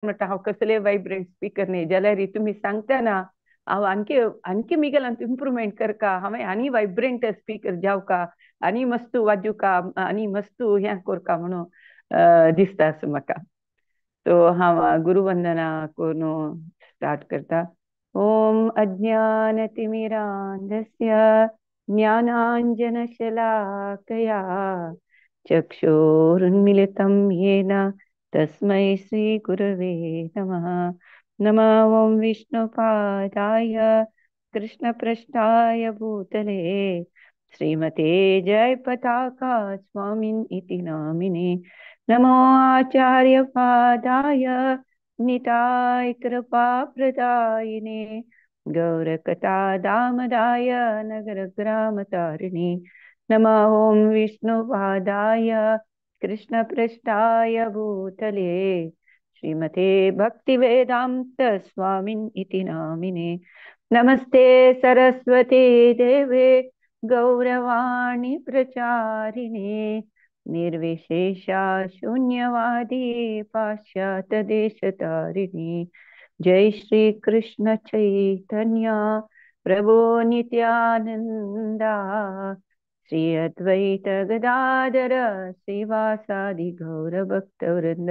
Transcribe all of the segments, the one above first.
म्हणटा हांव कसले वायब्रंट स्पीकर न्ही जाल्यार तुमी सांगता ना हांव आणखी आणखी मिगेलांत इम्प्रुवमेंट करका हांवें आनी वायब्रंट स्पीकर जावका आनी मस्त वाजूका आनी मस्त हें कोरका म्हणून दिसता असो म्हाका. सो हांव गुरुवंदना करून स्टार्ट करता. ओम अज्ञानतिमिरान्धस्य ज्ञानाञ्जनशलाकया चक्षुरुन्मिलितं येन तस्मै श्रीगुरवे नमः. नमः ॐ विष्णुपादाय कृष्णपृष्ठाय भूतले श्रीमते जयपताका स्वामिन् इति नामिने. नमो आचार्यपादाय निताय कृपाप्रदायिने गौरकथा दामदाय नगरग्रामतारिणे. नमः ॐ विष्णुपादाय कृष्णपृष्ठाय भूतले श्रीमते भक्तिवेदान्त स्वामिन् इति नामिने. नमस्ते सरस्वती देवे गौरवाणी प्रचारिणे निर्विशेषा शून्यवादी पाश्चात्यदेशतारिणी. जय श्री कृष्ण चैतन्य प्रभो नित्यानंदा श्री अद्वैत गदाधर श्रीवासादि गौर भक्तवृंद.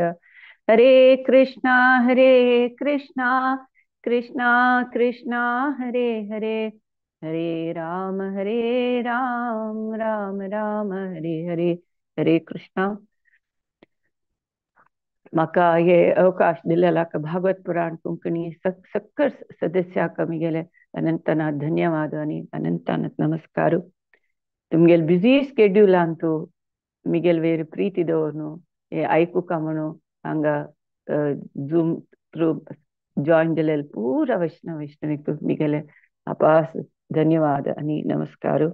हरे कृष्णा कृष्णा कृष्णा हरे हरे हरे राम राम राम हरे हरे. हरे कृष्णा. म्हाका हे अवकाश दिलेला भागवत पुराण कोंकणी सक्कर सदस्याक मिगेले अनंतनाथ धन्यवाद आणि अनंतनाथ नमस्कार. तुमगेल बिझी स्केड्युलान तू मिगेल वेर प्रीती दवरनु हे आयकुका म्हणून हांगा झूम थ्रू जॉइन दिलेले पुरा वैष्णवीक मिगेले अपास धन्यवाद आणि नमस्कार.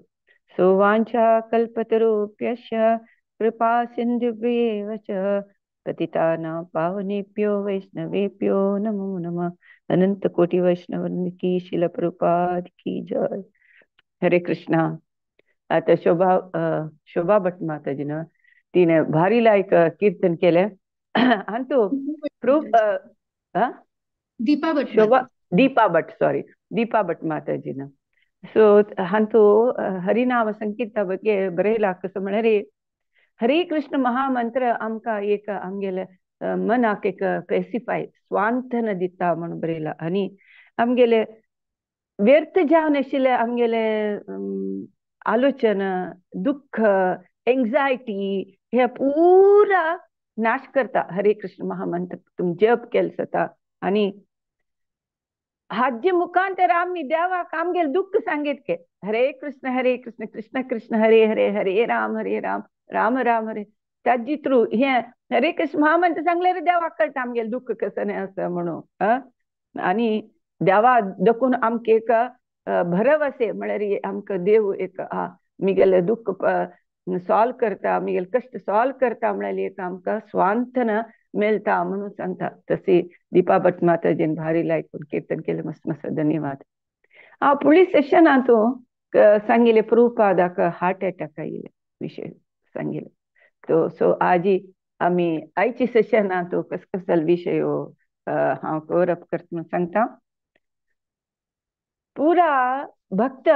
सो वांछा कल्पतरुभ्यश्च कृपा सिन्धुभ्येव च पतितानां पावनेभ्यो वैष्णवेभ्यो नमो नमः. अनंत कोटि वैष्णव की शिल प्रभुपाद की जय. हरे कृष्णा. आता शोभा भट माताजीनं तिने भारी लायक कीर्तन केले आणि तो प्रूफ दीपा भट शोभा दीपा भट माताजीनं. सो हंतु हरिनाम संकीर्ता ಬಗ್ಗೆ ಬರೆಯಲ कसं म्हणे रे हरे कृष्ण महामंत्र आमका एक आमगेले मनाक एक पेसिफाय स्वांतन दिता म्हणून बरेला आणि आमगेले व्यर्थ जावन आशिल्ले आमगेले आलोचना दुःख एंजायटी हे पुरा नाश करता हरे कृष्ण महामंत्र तुम जप केल जाता. आणि हाजे मुखांतर आम्ही देवाक आमगेल दुःख सांगेत के हरे कृष्ण कृष्ण कृष्ण हरे हरे हरे राम राम राम हरे त्याची थ्रू हे हरे कृष्ण महामंत्र सांगले रे देवाक कळटा आमगेल दुःख कसं नाही असं म्हणून. आणि देवा दखून आमके एक भरवसे म्हळ्यार आमकां देव एक मिगेले दुःख सॉल्व करता मिगेल कष्ट सॉल्व करता म्हळ्यार एक आमकां स्वांतना मेळटा म्हणून सांगता. तशी दीपा भट माताजीन भारी लायकून कीर्तन केले मस्त मस्त धन्यवाद. पुढील सेशन तू सांगिले प्रभुपादाक हार्ट अटॅक आयिल्ले विषय सांगिले तो. सो आजी आम्ही आयची सेशन तू कस कसले विषय हांव कवर अप करता म्हणून सांगता. पुरा भक्त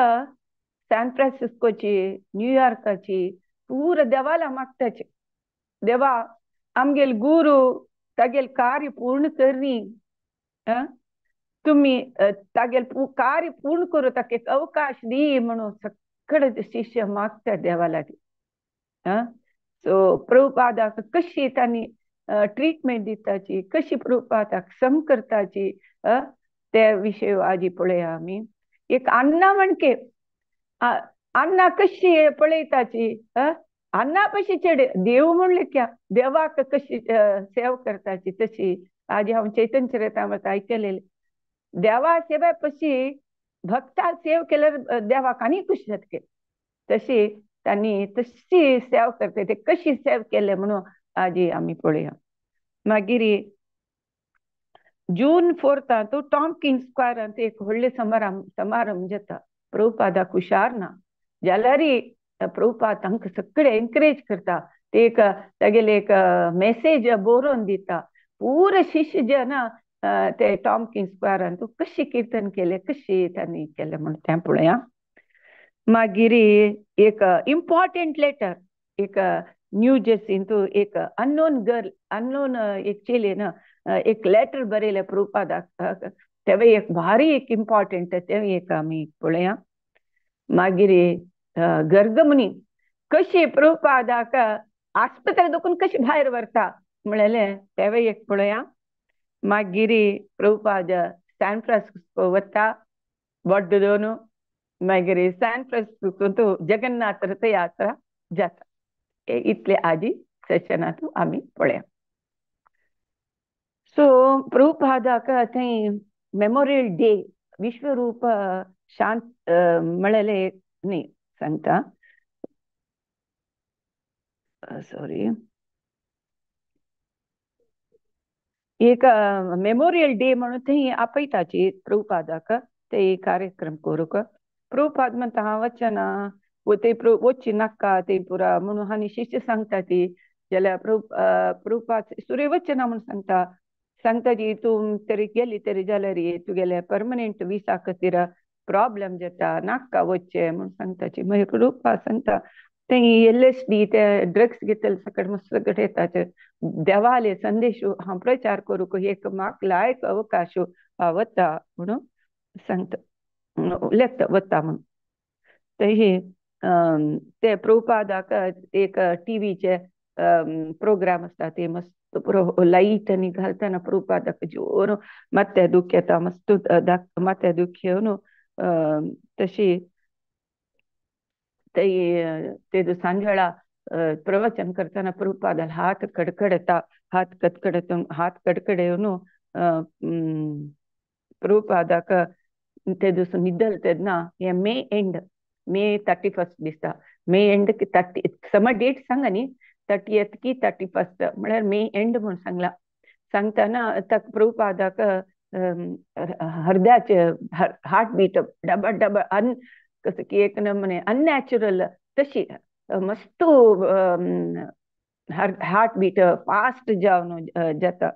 सॅन फ्रान्सिस्कोची न्यूयॉर्काची पुरा देवाला मागताचे देवा आमगेल गुरु तागेल कार्य पूर्ण करनी तुम्ही तागेल कार्य पूर्ण करू ताक एक अवकाश दी म्हणून सगळे शिष्य मागतात देवाला. सो प्रभुपादाक कशी त्यांनी ट्रीटमेंट दिताची कशी प्रभुपादाक सम करताची त्या विषय आजी पळया आम्ही. एक अन्ना म्हणके अन्ना कशी पळयताची अन्ना पशी चेडे देव म्हणले क्या देवाक कशी सेव करताची तशी आजी हांव चैतन्य चरितामृत ऐकलेले. देवा सेवे पशी भक्ता सेव केल्यार देवाक आनी खुशी जातके तशी त्यांनी तशी सेव करते ते कशी सेव केले म्हणून आजी आम्ही पळया. मागीर जून 4 तो टॉम्किन्स स्क्वेअरांत एक व्हडले समारंभ जाता. प्रभुपादाक हुशार ना जाल्यार प्रभुपाद तांकां सगळे एनकरेज करता. ते एक तागेले एक मेसेज बरोवन दिता पूर शिष्य जे ना ते टॉमकिन्स स्क्वेरान तू कशी कीर्तन केले कशी त्यांनी केले म्हणून त्या पळया. मागीर एक इम्पॉर्टंट लेटर एक न्यू जर्सीन तू एक अननोन गर्ल अननोन एक चेले ना एक लेटर बरयले प्रभुपादाक तेवे एक भारी एक इम्पॉर्टंट तेवे एक आमी पळया. मागीर गर्गमुनी कशी प्रभुपादाक आस्पत्रे दुखून कशी भायर व्हरता म्हणले तेवे एक पळया. मागीर प्रभुपाद सॅन फ्रान्सिस्को वता बड्ड दोन. मागीर सॅन फ्रान्सिस्को जगन्नाथ रथ यात्रा जाता. इतले आजी सेशनात आमी पळया. सो प्रभुपादाक थंय मेमोरियल डे विश्वरूप शांत म्हणले न्ही सांगता सॉरी एक मेमोरियल डे म्हणून थंय आपयताची प्रभुपादाक ते कार्यक्रम करूक. प्रभुपाद म्हणता हांव वचना ते वचची नाका ते पुरा म्हणून हानी शिष्य सांगता ती जाल्यार प्रभुपाद सुरे वचना म्हणून सांगता. सांगता जी तूं तरी गेली तरी जाल्यार तुगेले परमनंट विसा खातीर प्रॉब्लेम जाता नाका वचचे म्हणून सांगताची. मागीर प्रभुपाद सांगता ते LSD ते ड्रग्स घेतले सकट मस्त येताचे देवाले संदेश हांव प्रचार करूक एक म्हाका लायक अवकाश वता म्हणून सांगता लेखता वता म्हणून. ते प्रभुपादाक एक टीव्हीचे प्रोग्राम असता ते मस्त पुरो लाईट आनी घालतना प्रभुपादाक जोर माथ्या दुख येता मस्त माथ्या दुख येवन तशी ते सांजवेळा प्रवचन करताना प्रभुपादाल हात कडकडता हात कडकडे येवन प्रभुपादाक ते दिस निदल तेन्ना हे मे 31 दिसता. मे एंड 30 समर डेट सांगा न्ही 30th की 31 म्हळ्यार मे एंड म्हणून सांगला. सांगतना ताका प्रभुपादाक हृदयाचे हार्ट बीट डबल डबल कसं की एक नमने अननॅचरल तशी मस्त हार्ट बीट फास्ट जावन जाता.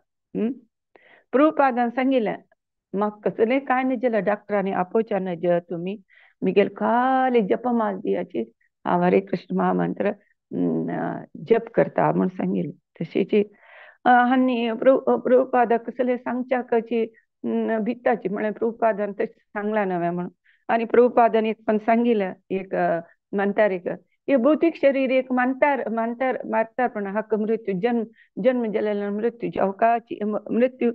प्रभुपादान सांगिल्लें म्हाका कसलें कांय न्ही जाल्यार डॉक्टरांनी आपोवच्या न्हय तुमी मिगेल खाली जपमालियाची हांव हरे कृष्ण महामंत्र जप करता म्हूण सांगिल्लें. तशीची आनी प्रभुपादाक कसलें सांगच्याची भिताची म्हळ्यार प्रभुपादान तशें सांगला नव्हे म्हणून. आनी प्रभुपादान एक पण सांगिल्लें एक म्हणटार एक हे भौतीक शरीर एक मारता पण हाका मृत्यू जन्म जालेला मृत्यूची अवकाशी मृत्यू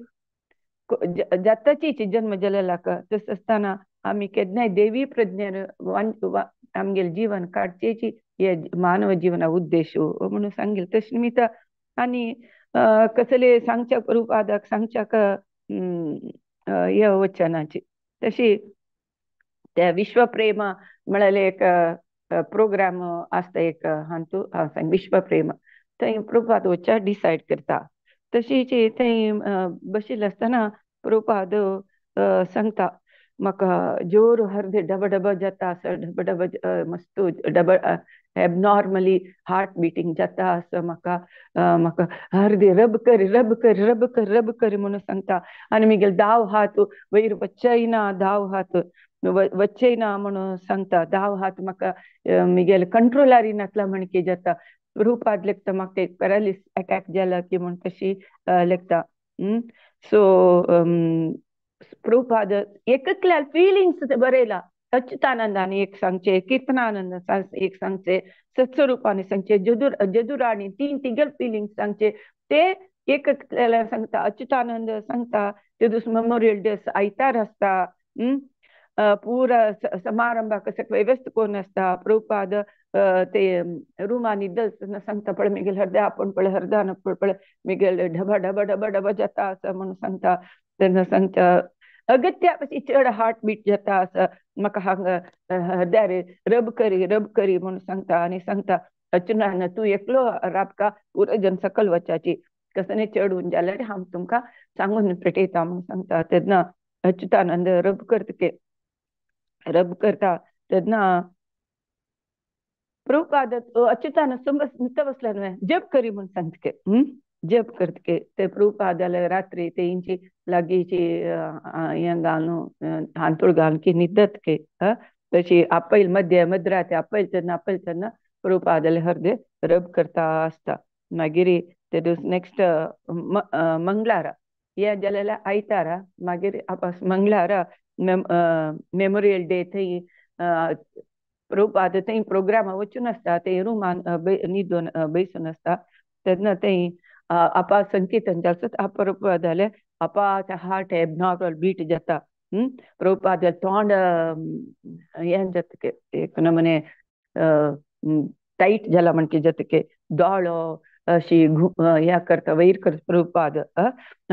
जाताचीच जन्म जालेलाक तस असताना आमी केन्नाय देवी प्रज्ञेन आमगेलें जीवन काडचेची हे मानव जीवना उद्देश म्हणून सांगिल्लें. तशें निमित्त आनी कसले सांगच्या प्रभुपादाक सांगच्याक हे वचनाची तशी त्या विश्वप्रेम म्हळ्यार एक प्रोग्राम आसता एक हातू हांव सांग विश्वप्रेम थंय प्रभुपाद वचच्या डिसायड करता. तशीच थंय बशिल्ले आसतना प्रभुपाद सांगता म्हाका जोर हृदय डब डब जाता डब डब मस्त डब एबनॉर्मली हार्ट बिटींग जाता असं म्हाका हृदय रब कर म्हणून सांगता. आनी मिगेल दाव हात वयर वच्चयना दाव हात वच्चयना म्हणून सांगता. दाव हात म्हाका मिगेल कंट्रोलार नातला म्हणके जाता. प्रभुपाद लेखता म्हाका ते पॅरालिस अटॅक जाला की म्हण तशी लेखता. सो प्रभुपाद एकल्या फिलिंग्स बरयला. अच्युतानंदानी एक सांगचे कीर्तनानंद एक सांगचे सत्स्वरूपाने सांगचे जदुराणी तिगेल फिलिंग्स सांगचे ते एक सांगता. अच्युतानंद सांगता ते दिस मेमोरियल डे आयतार आसता पुरा समारंभाक व्यवस्था करून आसता. प्रभुपाद ते रुमानी सांगता पळय मिगेल हृदय आपण पळय हृदयान पळय मिगेल ढबा ढबा ढबा ढबा जाता असं म्हणून सांगता. तेन्ना सांगता अगत्या पशी चड हार्ट बीट जाता असं म्हाका हांगा हृदय रब करी म्हणून सांगता. आनी सांगता अच्युतानंद तूं एकलो राबका पुरो जन सकल वचाची कसले चढून जाल्यार हांव तुमकां सांगून पेटयता म्हणून सांगता. तेन्ना अच्युतानंद रब करता तेन्ना प्रभुपाद अच्युतानंद नुस्तें बसला न्हय जप करी म्हणून सांगता. जप करतके ते प्रभुपादाला रात्री तेंची लागीची हें घालून हांतूळ घालून की न्हिदत के तशी आपयल मध्यराती आपयल तेन्ना प्रभुपादाले हरदे रब करता आसता. मागीर ते दीस नेक्स्ट मंगळारा हें जालें आयतारा मागीर आपास मंगळारा मेमोरियल डे थंय प्रभुपाद थंय प्रोग्रामा वचून आसता ते रुमान न्हिदून बैसून आसता तेन्ना थंय आपा संकीर्तन जाता प्रभुपादाले आपाच्या हार्ट एबनॉर्मल बीट जाता. प्रभुपाद तोंड हें जातके एक नमने टाईट जाला म्हणके जातके दोळो अशी हें करता वयर करता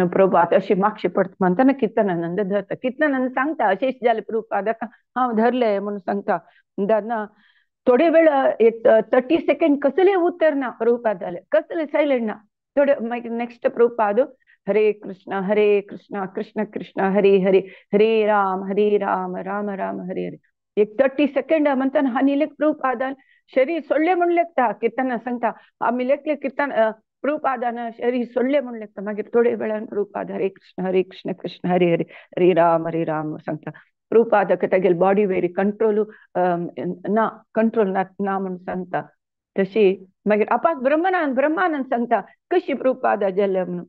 प्रभुपाद अशी मागशी पडता म्हणटा किर्तनानंद धरता किर्तनानंद सांगता अशें जालें प्रभुपादाक हांव धरलें म्हणून सांगता. दादा थोडे वेळ 30 सेकंड कसले उतर ना प्रभुपाद जाले कसले सायलेंट ना थोडे मागीर नेक्स्ट प्रभुपाद हरे कृष्णा कृष्ण कृष्ण हरे हरे हरे राम राम राम हरे हरे एक 30 सेकंड म्हणता हानी लेख प्रभुपादान शरीर सोडले म्हण लेखता किर्तना सांगता आमी लेखले कीर्तन प्रभुपादान शरीर सोडले म्हण लेखता मागीर थोडे वेळान प्रभुपाद हरे कृष्ण कृष्ण हरे हरे हरे राम सांगता. प्रभुपादक तेगेल बॉडी वेरी कंट्रोल ना म्हणून सांगता. तशी मागीर आपास ब्रह्मानंद सांगता कशी प्रभुपादा जाले म्हणून.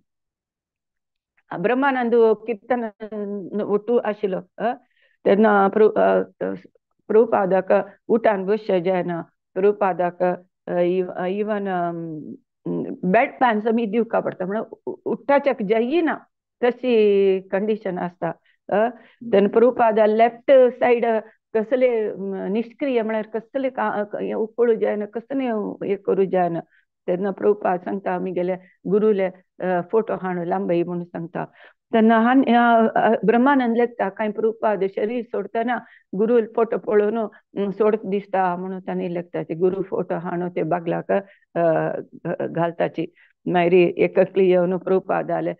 ब्रह्मानंद कीर्तन उठू आशिल्लो तेन्ना प्रभुपादाक उठान बसचें जायना प्रभुपादाक इवन बेड पॅन्स आमी दिवका पडटा म्हणून उठ्ठाचेक जायना तशी कंडिशन आसता. तेन्ना प्रभुपादा लेफ्ट सायड कसले निष्क्रिय म्हळ्यार कसले उपळू जायना कसले हें करूं जायना तेन्ना प्रभुपाद सांगता आमी गेले गुरुले फोटो हाडून लांबय म्हणून सांगता. तेन्ना ब्रह्मानंद लेखता कांय प्रभुपाद शरीर सोडतना गुरू फोटो पळोवन सोडत दिसता म्हणून तांणी लेखताची गुरू फोटो हाडून ते बागलाक घालताची. मागीर एकली येवन प्रभुपाद जाले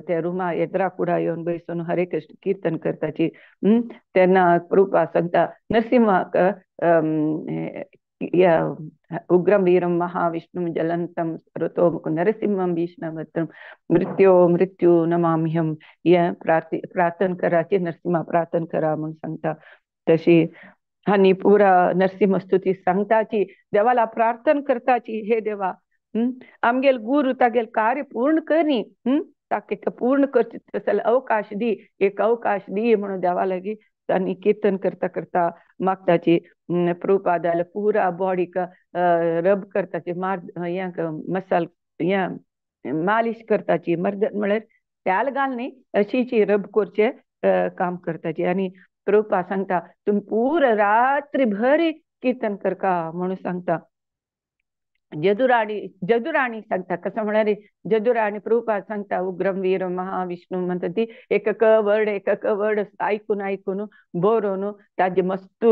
ते रुमा येद्रा कुडा येवन बैसून हरे कृष्ण कीर्तन करताची. तेन्ना प्रभुपाद सांगता नरसिंहाक उग्रम वीरम महाविष्णु जलंतम ऋतोमुख नरसिंहम भीष्णवत्रम मृत्यू नमाम्यहम हे प्रार्थना कराची नरसिंहा प्रार्थना करा म्हणून सांगता. तशी हानी पुरा नरसिंह स्तुती सांगताची देवाला प्रार्थना करताची हे देवा आमगेल गुरु तागेल कार्य पूर्ण करनी ताकि पूर्ण करची तसले अवकाश दी एक अवकाश दी म्हणून देवा लागी तांणी कीर्तन करता करता मागताची. प्रभुपादाला पुरा बॉडीक रब करताची मसाल मालिश करताची मर्दन म्हळ्यार त्याल घालनी अशीची रब करचे काम करताची. आनी प्रभुपाद सांगता तुम्ही पुरा रात्री भर कीर्तन करका म्हणून सांगता. जदुराणी सांगता कसं म्हणारे जदुराणी प्रभुपाद सांगता उग्रम वीरम महाविष्णू म्हणता ती एक वर्ड ऐकून बरोवन ताजे मस्त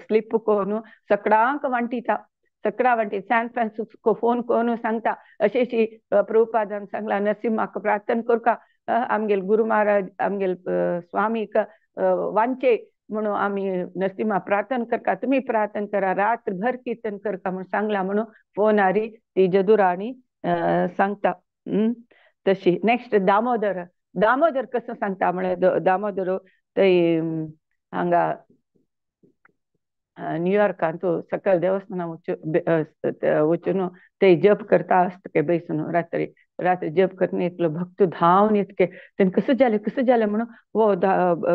स्लिप करून सगळ्यांक वांटिता सॅन फ्रान्सिस्को फोन करून सांगता अशेशी प्रभुपादान सांगला नरसिंहाक प्रार्थना करका आमगेल गुरु महाराज आमगेल स्वामीक वांचे म्हणून आम्ही नरसिंहा प्रार्थना करका तुम्ही प्रार्थना करा रात्रभर कीर्तन करका म्हणून सांगला म्हणून फोनारी ती जदुराणी सांगता. तशी नेक्स्ट दामोदर कसं सांगता म्हळ्यार दामोदर थंय हांगा न्यूयॉर्कान तो सकल देवस्थाना वचून ते जप करता आसता बैसून रात्री जप करता एकलो भक्त धांवन येतके तेन कसं जालें म्हणून वो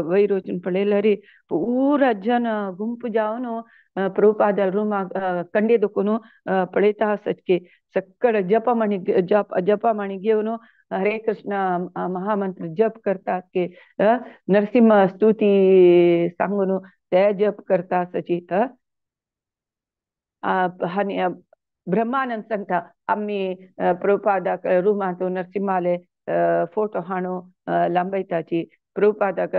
वयर वचून पळयल्यार पुरा जन गुंपू जावन प्रभुपादाल रुमा कंडी दुखून पळयता आसतके सक्कळ जपमाणी घेवन हरे कृष्ण महामंत्र जप करता की नरसिंह स्तुती सांगून ते जप करता आसची. ब्रह्मानंद सांगता आम्ही प्रभुपादाक रुमांतून नरसिंहाले फोटो हाडून लांबयताची. प्रभुपादाक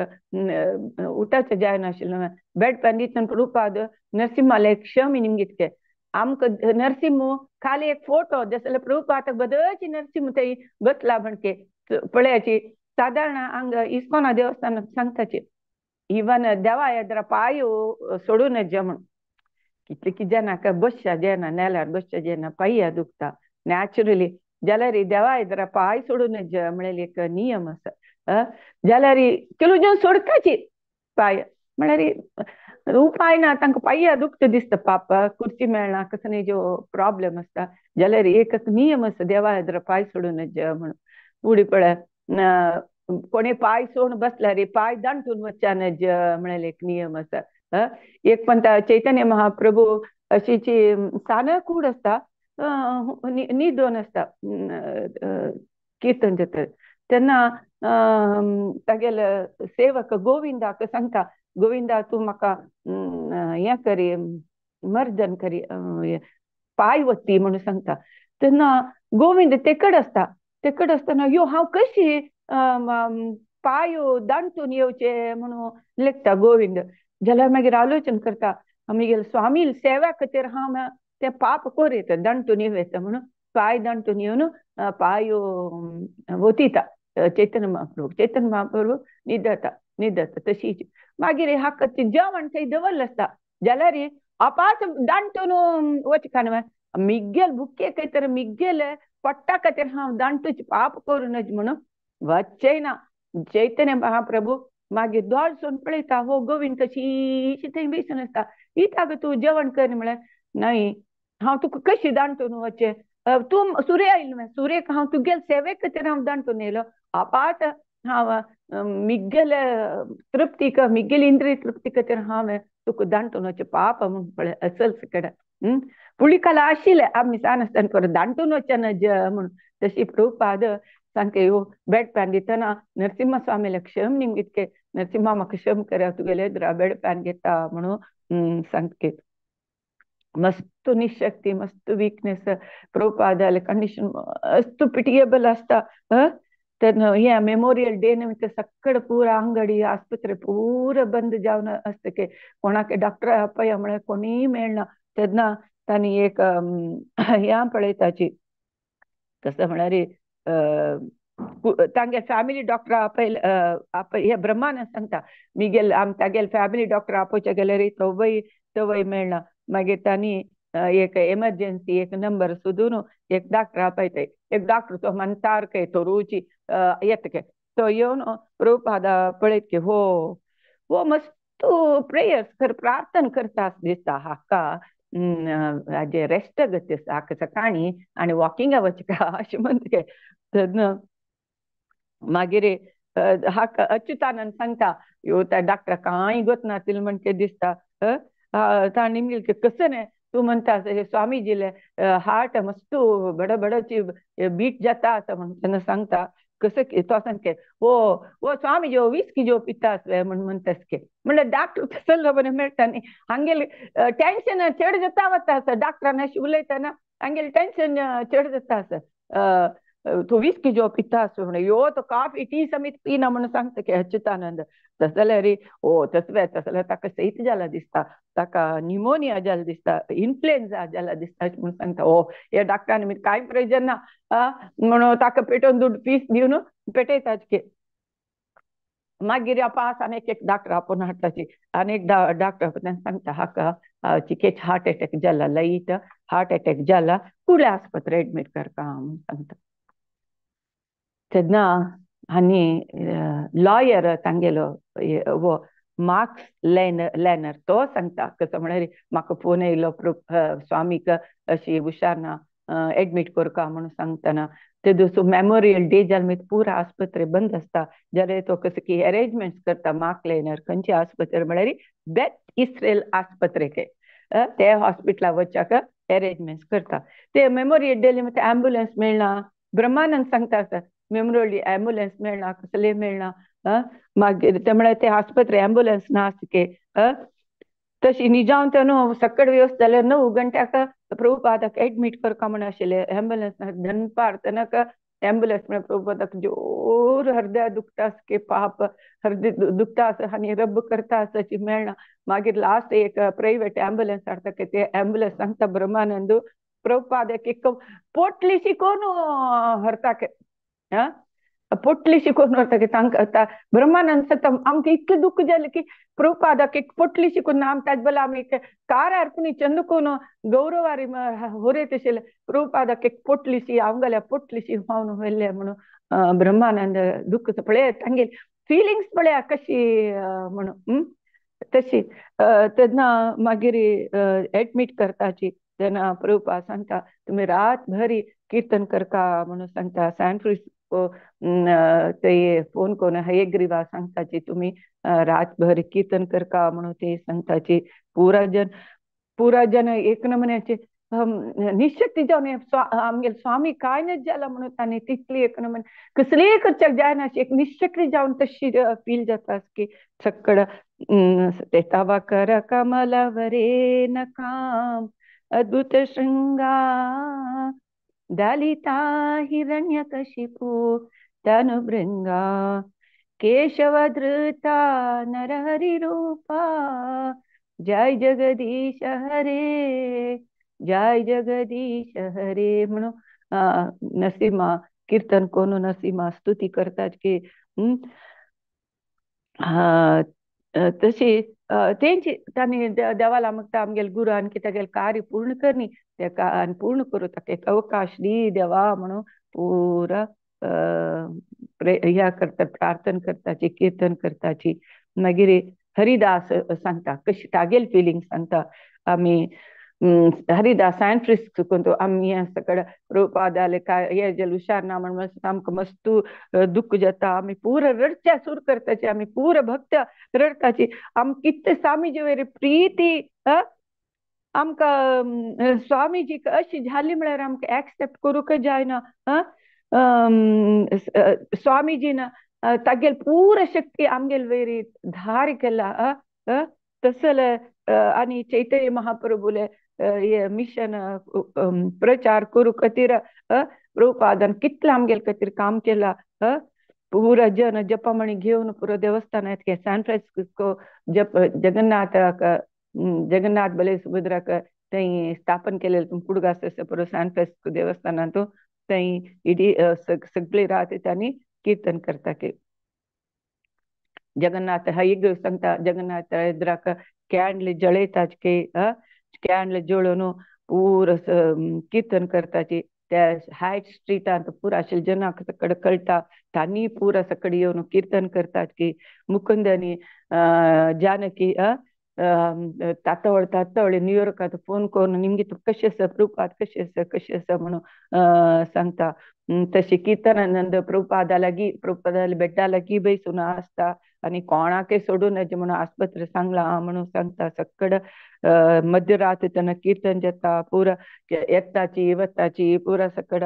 उठाचें जायनाशिल्लें बेड पॅन्नीतून प्रभुपाद नरसिंहाले क्षमी निमगितके आमकां नरसिंह खाली एक फोटो जसले प्रभुपादाक बदलची नरसिंह थंय बसला म्हणके पळयाची साधारण हांग इस्कॉना देवस्थानाक सांगताची इवन देवा येद्रा पांय सोडून येजा म्हणून कितले जाणांक बसच्या जायना नेल्यार बसच्या जायना पांय दुखता नॅचरली जाल्यार देवा इधर पाय सोडून म्हळ्यार एक नियम आसा जाल्यार केलो जण सोडपाची पाय म्हळ्यार उपाय ना तांकां पांय दुखता दिसता पाप कुर्ची मेळना कसले ज्यो प्रॉब्लेम आसता जाल्यार एक नियम आसा देवा इधर पाय सोडून म्हणून फुडें पळय कोणी पाय सोडून बसल्यार पाय दांटून वच्चान म्हळ्यार एक नियम आसा एक म्हणटा चैतन्य महाप्रभू अशीची साना कूड आसता न्हिदोन आसता कीर्तन जाता तेन्ना तागेले सेवक गोविंदाक सांगता गोविंदा तूं म्हाका हें करी मर्दन करी पाय वत्ती म्हणून सांगता तेन्ना गोविंद तेकड आसतना यो हांव कशी पाय दांटून येवचे म्हणून लेखता गोविंद जाल्यार मागीर आलोचन करता आमगेले स्वामी सेवा खातीर हांव ते पाप कोरयता दांटून येवयता म्हणून पाय दांटून येवन पाय वतिता चैतन्य महाप्रभू न्हिदता तशीच मागीर हाका जेवण थंय दवरलें आसता जाल्यार आपात दांटून वचका न्हय मिग्गेल बुके खातीर मिग्गेल पट्टा खातीर हांव दांटूच पाप करूनच म्हणून वचचेना चैतन्य महाप्रभू मागीर दोळसून पळयता हो गोविंद तशीच थंय बसून आसता इताक तूं जेवण कर म्हळ्यार नाही हांव तुका कशी दांटून वचचें तूं सुर्य आयलो न्हय सुर्यक हांव तुगेले सेवे खातीर हांव दांटून येयलो आपात हांव मिग्गेल तृप्तीक मिग्गेल इंद्रिय तृप्ती खातीर हांव तुका दांटून वचचें पाप म्हणून पळय असल कडेन पुळिकाल आशिल्लें आमी सान आसतना परत दांटून वचना म्हणून तशी प्रभुपाद सांगता ह्यो बेडपॅन दितना नरसिंह स्वामीला क्षम निमगे नरसिंहा म्हाका क्षम करा तुगेले बेडपॅन घेता म्हणून सांगता मस्त निशक्ती मस्त वीकनेस प्रभुपादाल कंडिशन मस्त पिटिएबल आसता तेन्ना हे मेमोरियल डे निमित्त सगळं पुरा अंगडी आस्पत्रे पुरा बंद जावन आसता की कोणाक डॉक्टर आपया म्हळ्यार कोणीय मेळना तेन्ना तांणी एक ह्या पळयताची कसं म्हळ्यार तांगे फॅमिली डॉक्टर आपय हे ब्रह्मानंद सांगता मिगेल तागेले फॅमिली डॉक्टर आपोवचे गेल्यार तवय मेळना मागीर तांणी एक एमर्जन्सी एक नंबर सोदून एक डॉक्टर आपयताय एक डॉक्टर तो म्हणतार काय तो रुची येता काय तो येवन प्रभुपादा पळयत की हो हो मस्त प्रेयर्स कर प्रार्थना करता दिसता हाका हाजे रेस्ट गती आसा हाका सकाळी आनी वॉकिंगा वचका अशें म्हणटा काय तेन्ना मागीर हाका अच्युतानंद सांगता ह्यो त्या डॉक्टर कांय गोतनासलें म्हणटा दिसता ताणी म्हणलें कसं न्हय तूं म्हणटा स्वामीजीले हार्ट मस्त बडबडची बीट जाता असं म्हणून सांगता कसं तो सांगता हो हो स्वामीजी हो विस्की जो पिता म्हणून म्हणटास की म्हणल्यार डॉक्टर तसलो बरें मेळटा न्ही हांगेले टेन्शन चड जाता वता आसा डॉक्टरान अशें उलयतना हांगेले टेन्शन चड जाता आसा तो विस्की जो पिता म्हणून यो तो कॉफी टी समीत पिना म्हणून सांगता की अच्युतानंद तस जाल्यार ओ तसले जाल्यार ताका सैत जाला दिसता ताका न्युमोनिया जाला दिसता इन्फ्लुएन्जा जाला दिसता म्हणून सांगता ओ हे डॉक्टरान कांय प्रयोजन ना म्हणून ताका पेटोवन दूड फीस दिवन पेटयतात की मागीर पास आनीक एक डॉक्टर आपोवन हाडटाची आनीक डॉक्टर सांगता हाका चिकेच हार्ट अटॅक जाला लाईट हार्ट अटॅक जाला कुडले आस्पत्रे एडमीट करता म्हणून सांगता तेन्ना आनी लॉयर तांगेलो वो मार्क्स लॅनर तो सांगता कसो म्हळ्यार म्हाका फोन येयलो स्वामीक अशी हुशार ना एडमीट करका म्हणून सांगतना ते दिसा मेमोरियल डे जाले मागीर पुरा आस्पत्रे बंद आसता जाल्यार तो कसो की अरेंजमेंट करता मार्क लॅनर खंयची आस्पत्रे म्हळ्यार बेथ इस्रेल आस्पत्रेक ते हॉस्पिटला वचाक अरेंजमेंट करता ते मेमोरियल डे मागीर एम्ब्युलन्स मेळना ब्रह्मानंद सांगता मेमोरियल एम्ब्युलन्स मेळना कसले मेळना मागीर ते म्हळ्यार ते आस्पत्रे एम्ब्युलन्स ना आसके तशी निजावन न्हू सकड व्यवस्था जाल्यार 9 गंट्याक प्रभुपादाक एडमीट करका म्हण आशिल्ले एम्ब्युलन्स दनपार तनक एम्ब्युलन्स म्हळ्यार प्रभुपादाक जोर हृदय दुखता के पाप हृदय दुखता आनी रब करता अशी मेळना मागीर लास्ट एक प्रायवेट एम्ब्युलन्स हाडटा की ते एम्ब्युलन्स सांगता ब्रह्मानंद प्रभुपादाक एक पोटली शिकोवन व्हरता पोटली शिकून होता की तांकां ब्रह्मानंद सत आमकां इतलें दुःख जालें की प्रभुपादाक एक पोटली शिकून आम ताजे बला आमी कार अर्पणी चंदकून गौरवारी होरे तशें प्रभुपादाक एक पोटलीशी अवंगल्या पोटलीशी हांवन व्हेल्ले म्हणून ब्रह्मानंद दुःख पळय तांगे फिलिंग्स पळया कशी म्हणून तशी तेन्ना मागीर एडमीट करताची तेन्ना प्रभुपाद सांगता तुम्ही रातभर कीर्तन करता म्हणून सांगता सॅन फ्रान्सिस्को ते फोन करून हयग्रीवा सांगताची तुम्ही रातभर कीर्तन करता म्हणून ते सांगताची पुरा जन एक नमुन्याचे निशक्ती जावन आमगे स्वामी काय नाही जाला म्हणून तांणी तितली एक नमुने कसलीय करच्याक जायना अशी एक निशक्ती जावन तशी फील जाता की सक्कड ते तव कर कमलवरे नकाम अद्भुत शृंगार दलिता हिरण्यकशिपु तनुभृंगा केशवधृता नरहरि रूपा जय जगदीश हरे जय जगदीश हरे म्हणून नसीमा कीर्तन कोण नसीमा स्तुती करतात की तशी तेंची तांणी देवाला मागता आमगेल गुरान की तेगेल कार्य पूर्ण करनी तेका आनी पूर्ण करूं ताका एक अवकाश दी देवा म्हणून पुरा ह्या करता प्रार्थना करताची कीर्तन करताची मागीर हरिदास सांगता कशी तागेल फिलिंग सांगता आमी हरिदास सॅन फ्रान्सिस्को आमी सगळं प्रभुपादाले काय हे जे हुशार ना म्हणून आमकां मस्तू दुःख जाता आमी पुरा रडच्या सूर करताची आमी पुरा भक्त रडताची आम कितले स्वामीजी वयरी प्रीती आमकां स्वामीजी अशी झाली म्हळ्यार आमकां एक्सेप्ट करूंक जायना स्वामीजीन तागेल पुरा शक्ती आमगेल वयरी धार केला तसले आनी चैतन्य महाप्रभुले मिशन प्रचार करू खातीर प्रभुपादान कितले आमगेल खातीर काम केला पुरा जन जपमणी घेवन पुरो देवस्थान सॅन फ्रान्सिस्को जगन्नाथ बले सुभद्राक थंय स्थापन केलेले तुम कुडगास पुरो सॅन फ्रान्सिस्को देवस्थानांत थंय इडी सगळी रात तांणी कीर्तन करता की जगन्नाथ हयग सांगता जगन्नाथ इद्राक कॅन्डल जळयतात की कॅन्डल जळोवन पुरो कीर्तन करताची त्या हायट स्ट्रीटांत पुरा आशिल्ले जनाक सकड कळटा तांणी पुरा सकड येवन कीर्तन करतात की मुकुंदनी जानकी तातवळे न्यूयॉर्कात फोन करून निमगे कशें आसा प्रभुपाद कशें आसा म्हणून सांगता तशी कीर्तनानंद प्रभुपादा बेड्डा लागीं बसून आसता आनी कोणाकय सोडून नजे म्हणून आस्पत्री सांगला म्हणून सांगता सकड मध्यरात तेन्ना कीर्तन जाता पुरा येताची वताची पुरा सकड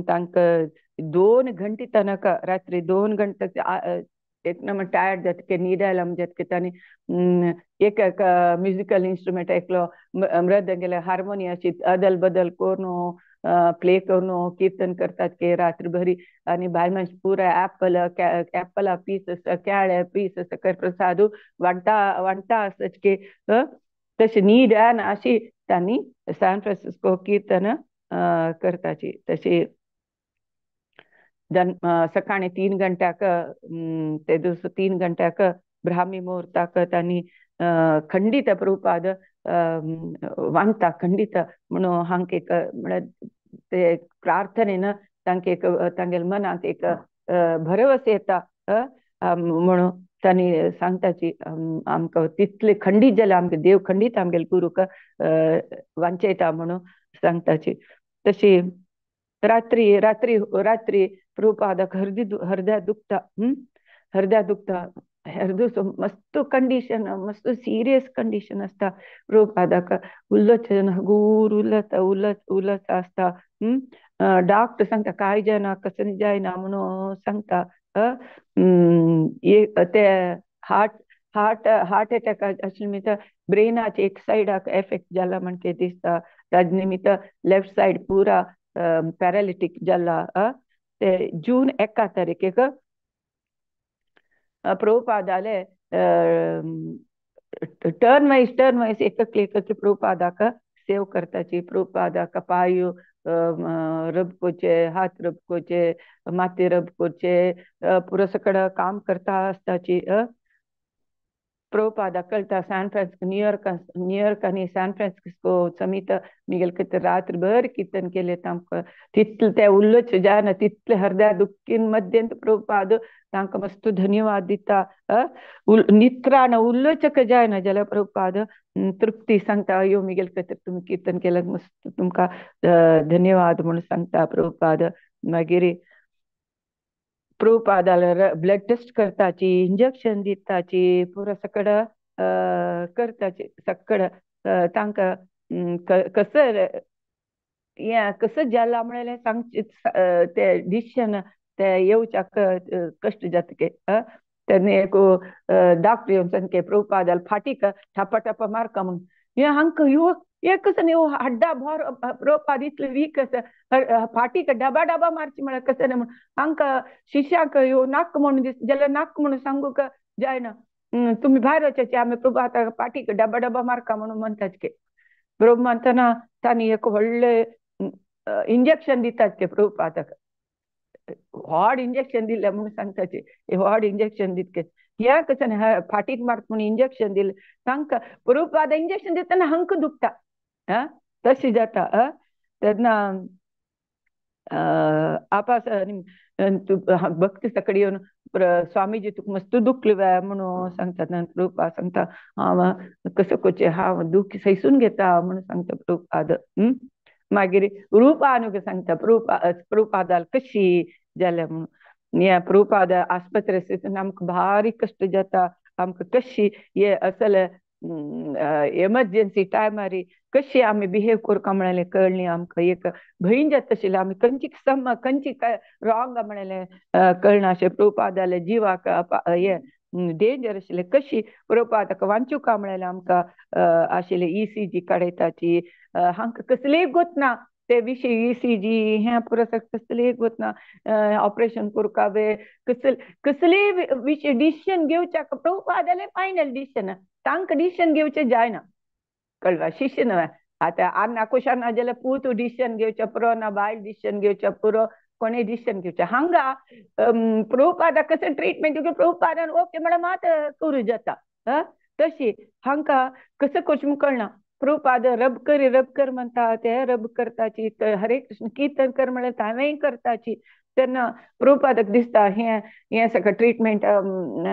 तांकां 2 घंटे तनक रात्री 2 घंटे एक नंबर टायर्ड जाता की न्हीद आयला म्हणजे की तांणी एक म्युजिकल इंस्ट्रुमेंट एकलो मृदंगेले हार्मोनियाची अदल बदल करून प्ले करून कीर्तन करतात की रात्री भरी आणि भाय माणसं पुरा ऍपला पीस आसा केळे पीस आसा प्रसादू वांटा आसत की तशी न्हीद येना अशी तांणी सॅन फ्रान्सिस्को कीर्तन करताची तशी सकाळी 3 घंट्याक ते दिवस 3 घंट्याक ब्राह्मी मुहूर्ताक तांणी खंडित प्रभुपाद वांगता खंडित म्हणून हांक एक म्हळ्यार ते प्रार्थनेन तांकां एक तांगेल मनांत एक भरवस येता म्हणून तांणी सांगताची आमकां तितले खंडीत जाल्यार आमकां देव खंडीत आमगेले गुरूक वांचयता म्हणून सांगताची तशी रात्री रात्री रात्री प्रभुपादाक हृदय दुखता हृदय मस्त कंडिशन मस्त सिरियस कंडिशन आसता प्रभुपादाक उल्लस घूर उलत आसता डॉक्टर सांगता काय जायना कसं जायना म्हणून सांगता ते हार्ट अटॅक आशिल्ले निमित्त ब्रेनाचे एक सायडाक एफेक्ट जाला म्हणके दिसता ताजे निमित्त लेफ्ट सायड पुरा पॅरालिटीक जाला ते जून 1 तारीखेक प्रभुपादाले टर्न वायज एक प्रभुपादाक सेव करताची प्रभुपादाक पायो रब कोचे, हात रब कोचे, माथे रब कोचे, पुरं सगळं काम करता असताची Prabhupada कळता सॅन फ्रान्सिस्को न्यूयॉर्क आणि सॅन फ्रान्सिस्को समित मिगेल किती रात्रभर कीर्तन केले तांकां तितले ते उल्लोच जायना तितले हृदय दुःखीन मध्यंत प्रभुपाद तांकां मस्त धन्यवाद दिता नित्रान उल्लोचक जायना जाल्यार प्रभुपाद तृप्ती सांगता अयो मिगेल किती तुम्ही कीर्तन केलं मस्त तुमकां धन्यवाद म्हणून सांगता प्रभुपाद मागीर प्रभुपादाला ब्लड टेस्ट करताची इंजेक्शन दिताची पुरा सगळं करताची सगळं तांकां कसं कसं जाला म्हळ्यार सांगचे ते डिसिशन ते येवच्याक कष्ट जातके तेन्ना एक डॉक्टर येवन सांगके प्रभुपादाल फाटीक ठप्पा ठप्पा मारका म्हणून हे हांकां ह्यो एकच न्ही हड्डा भर प्रभुपाद इतले वीक फाटीक डबा डबा मारची म्हळ्यार कशें न्ही म्हणून हांकां शिश्यांक ह्यो नाक म्हणून दिस जाल्यार नाक म्हणून सांगूक जायना तुम्ही भायर वचचे आमी प्रभू आतां फाटीक डबा डबा मारका म्हणून म्हणटात प्रभू म्हणटना तांणी एक व्हडले इंजेक्शन दितात ते प्रभुपादाक व्हड इंजेक्शन दिलें म्हणून सांगताचे व्हड इंजेक्शन दितके ह्या कशें फाटीक मारता म्हणून इंजेक्शन दिलें तांकां प्रभुपाद इंजेक्शन दितना हांकां दुखता तशें जाता तेन्ना आपास भक्त सकडी येवन स्वामीजी तुका मस्त दुखले म्हणून सांगतात प्रभुपाद सांगता हांव कसं कोचे हांव दूख सैसून घेता म्हणून सांगता प्रभुपाद मागीर रूपानुग सांगता प्रभुपादाल कशी जाल्या म्हणून हे प्रभुपाद आस्पत्रे आमकां भारी कश्ट जाता आमकां कशी हे असल एमर्जन्सी टायमार कशी आमी बिहेव करता म्हणाले कळ्ळें आमकां एक भंय जाता आशिल्ली आमी खंयची रॉंग म्हणाले कळना अशें प्रभुपादाले जिवाक हे डेंजर आशिल्ले कशी प्रभुपादाक वांचुका म्हणाले आमकां आशिल्ले ECG काडयताची हांकां कसलीय गोत ते विशीं ECG हे पुरो कसलीय गोत ऑपरेशन करपा कसलीय विशीं डिसिशन घेवच्याक प्रभुपादाले फायनल डिसिशन तांकां डिसिशन घेवचें जायना कळ्ळें शिष्य न्हय आतां अन्ना कुशाना जाल्यार पूत डिसिशन घेवचें पुरो ना बायल डिसिशन घेवचें पुरो कोणी डिसिशन घेवचें हांगा प्रभुपादाक कशें ट्रिटमेंट प्रभुपादान ओके म्हळ्यार मात करूं जाता तशी हांकां कसं करचें कळना प्रभुपाद रब कर म्हणटा ते रब करताची हरे कृष्ण कीर्तन कर म्हळ्यार हांवेंय करताची तेन्ना प्रभुपादाक दिसता हे सगळें ट्रिटमेंट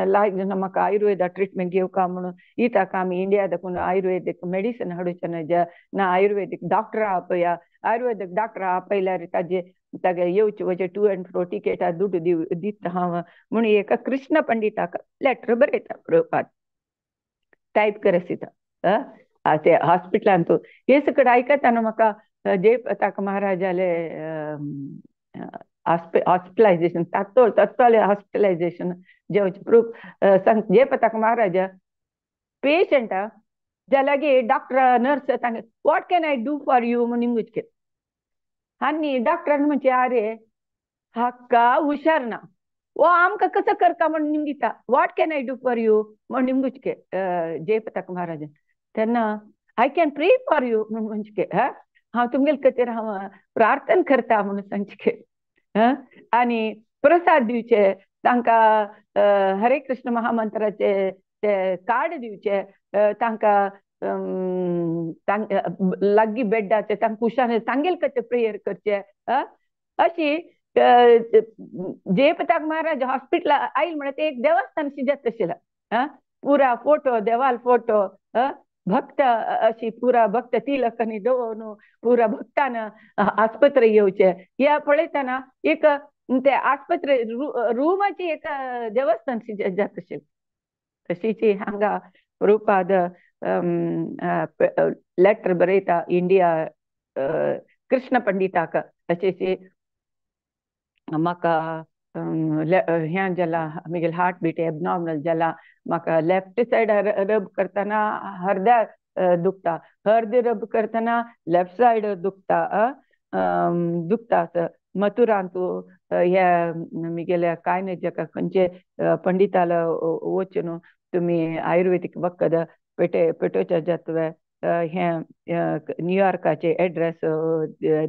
लायक म्हाका आयुर्वेदा ट्रिटमेंट घेवका म्हणून इताक आमी इंडिया दाखून आयुर्वेदीक मेडिसीन हाडूचें न्हय ना आयुर्वेदीक डॉक्टरा आपया आयुर्वेदीक डॉक्टरा आपयल्यार तागे येवचे वचे टू एंड फ्रो टिकेटा दुड्ड दिता हांव म्हणून एका कृष्ण पंडिताक लेटर बरयता प्रभुपाद टायप करसिता ते हॉस्पिटलान तूं हे सगळें आयकताना म्हाका जय पताक महाराजाले हॉस्पिटलायजेशन तत्काल हॉस्पिटलायजेशन जेवचे प्रूफ सांग जय पताक महाराजा पेशंटा जाल्यार डॉक्टर नर्स सांग what can I do for you म्हणून इंगुचके आनी डॉक्टरान म्हणचे अरे हाका हुशार ना वो आमकां कसं करता म्हणून निमगिता what can I do for you म्हणून निमगुचके जय पताक महाराजान तेन्ना I can pray for you म्हणून म्हणचे हांव तुमगेले खातीर हांव प्रार्थना करता म्हणून सांगचे आनी प्रसाद दिवचे तांकां हरे कृष्ण महामंत्राचे ते कार्ड दिवचे तांकां लागीं बेड्डाचे तांकां कुशान तांगेले खातीर प्रेयर करचे अशी जय पताक महाराज हॉस्पिटल आयल म्हळ्यार ते एक देवस्थान शिजत आशिल्लें पुरा फोटो देवाल फोटो भक्त अशी पुरा भक्त तिलक आनी दवरून पुरा भक्तान आस्पत्रे येवचे ह्या पळयतना एक ते आस्पत्रे रुमाची एक देवस्थान जात आशिल्लें तशीच हांगा प्रभुपाद लेटर बरयता इंडिया कृष्ण पंडिताक अशें म्हाका हें जाला म्हगेलें हार्ट बीट एबनॉर्मल जाला म्हाका लेफ्ट सायडार रब करतना हृदय दुखता हृदय रब करतना लेफ्ट सायड दुखता मथुरान तूं ह्या म्हगेल्या काय न्हय जाका खंयचे पंडिताला वचून तुमी आयुर्वेदीक वखद पेटोवचे जातवे हें न्यूयॉर्काचे एड्रेस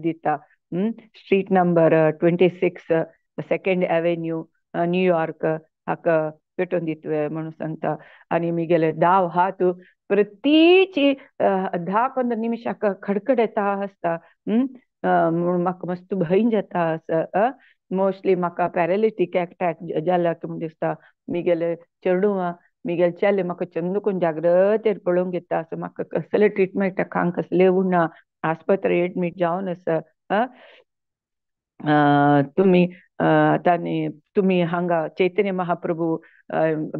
दिता street number 26 2nd avenue New York हाका पेटोवन दितवे म्हणून सांगता. आनी मिगेले दाव हात प्रतीची 10-15 निमिषाक खडखड येता आसता. म्हणून म्हाका मस्त भंय जाता आसा. मोस्टली म्हाका पॅरालिटीक अटॅक जाला म्हूण दिसता. मिगेले चेडूं मिगेले चेले म्हाका चंद करून जाग्रतेर पळोवंक घेता आसा. म्हाका कसले ट्रिटमेंट खांक कसले उरना, आस्पत्रे एडमीट जावन आसा. तुम्ही तुम्ही हांगा चैतन्य महाप्रभू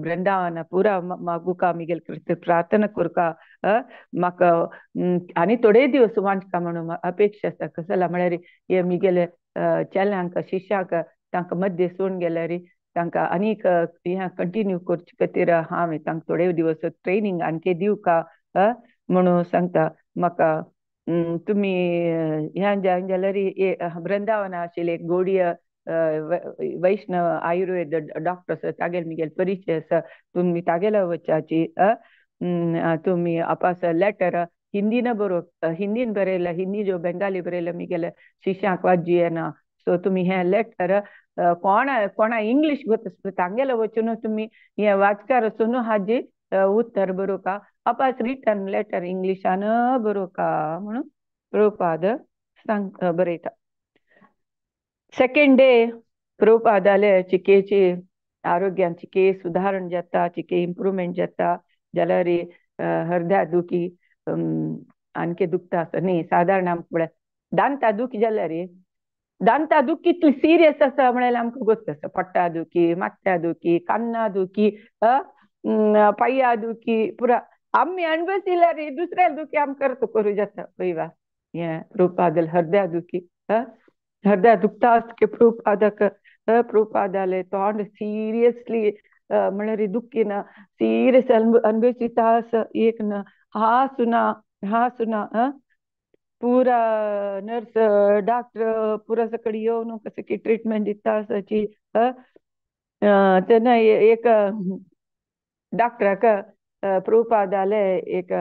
वृंदावन पुरा मागुका मिगेल प्रार्थना करका. म्हाका आनी थोडे दिवस वांचका म्हणून अपेक्षा आसा. कसं जाला म्हळ्यार हे मिगेले चेल्यांक शिश्यांक तांकां मध्य सोडून गेल्यार तांकां आनीक हें कंटिन्यू करचे खातीर हांव तांकां थोडे दिवस ट्रेनिंग आणखी दिवका म्हणून सांगता. म्हाका तुम्ही ह्या जाल्यार वृंदावन आशिल्ले एक गोडीय वैष्णव आयुर्वेद डॉक्टर तागेल मिगेल परिचय आसा. तुम्ही तागेला वचाची. तुम्ही आपास लेटर हिंदीन हिंदीन बरयला, हिंदी जो बेंगाली बरयला मिगेल शिश्यांक वाजी येना. सो तुम्ही हे लेटर कोणा इंग्लिश गोत तांगेला वचून तुम्ही हे वाचकार वचून हाजी उत्तर बरोवका. आपास रिटर्न लेटर इंग्लिशान बरोवका म्हणून प्रभुपाद बरयता. सेकंड डे प्रभुपादाले चिकेची आरोग्यान चिके सुधारण जाता, चिके इम्प्रूवमेंट जाता जाल्यार हृदया दुखी आणखी दुखता आसा न्ही. साधारण आमकां दांता दुखी जाल्यार दांता दुखी कितली सिरियस आसा म्हळ्यार आमकां गोश्ट आसा. पट्टा दुखी, माथ्या दुखी, कान्ना दुखी, पाया दुखी पुरा आम्ही अनुभवल्यार दुसऱ्या दुखी आमकां अर्थ करूं जाता. पळयवा हे प्रभुपादल हृदया दुखी हृदय दुखता आसता प्रभुपादक प्रभुपादाले तोंड सिरियसली म्हळ्यार दुखीन सिरियस अनुभविता आसा. एक न हा सुना पुरा नर्स डॉक्टर पुरा सकडी येवन कशें की ट्रीटमेंट दिता आसाची. तेन्ना एक डॉक्टराक प्रभुपादाले एक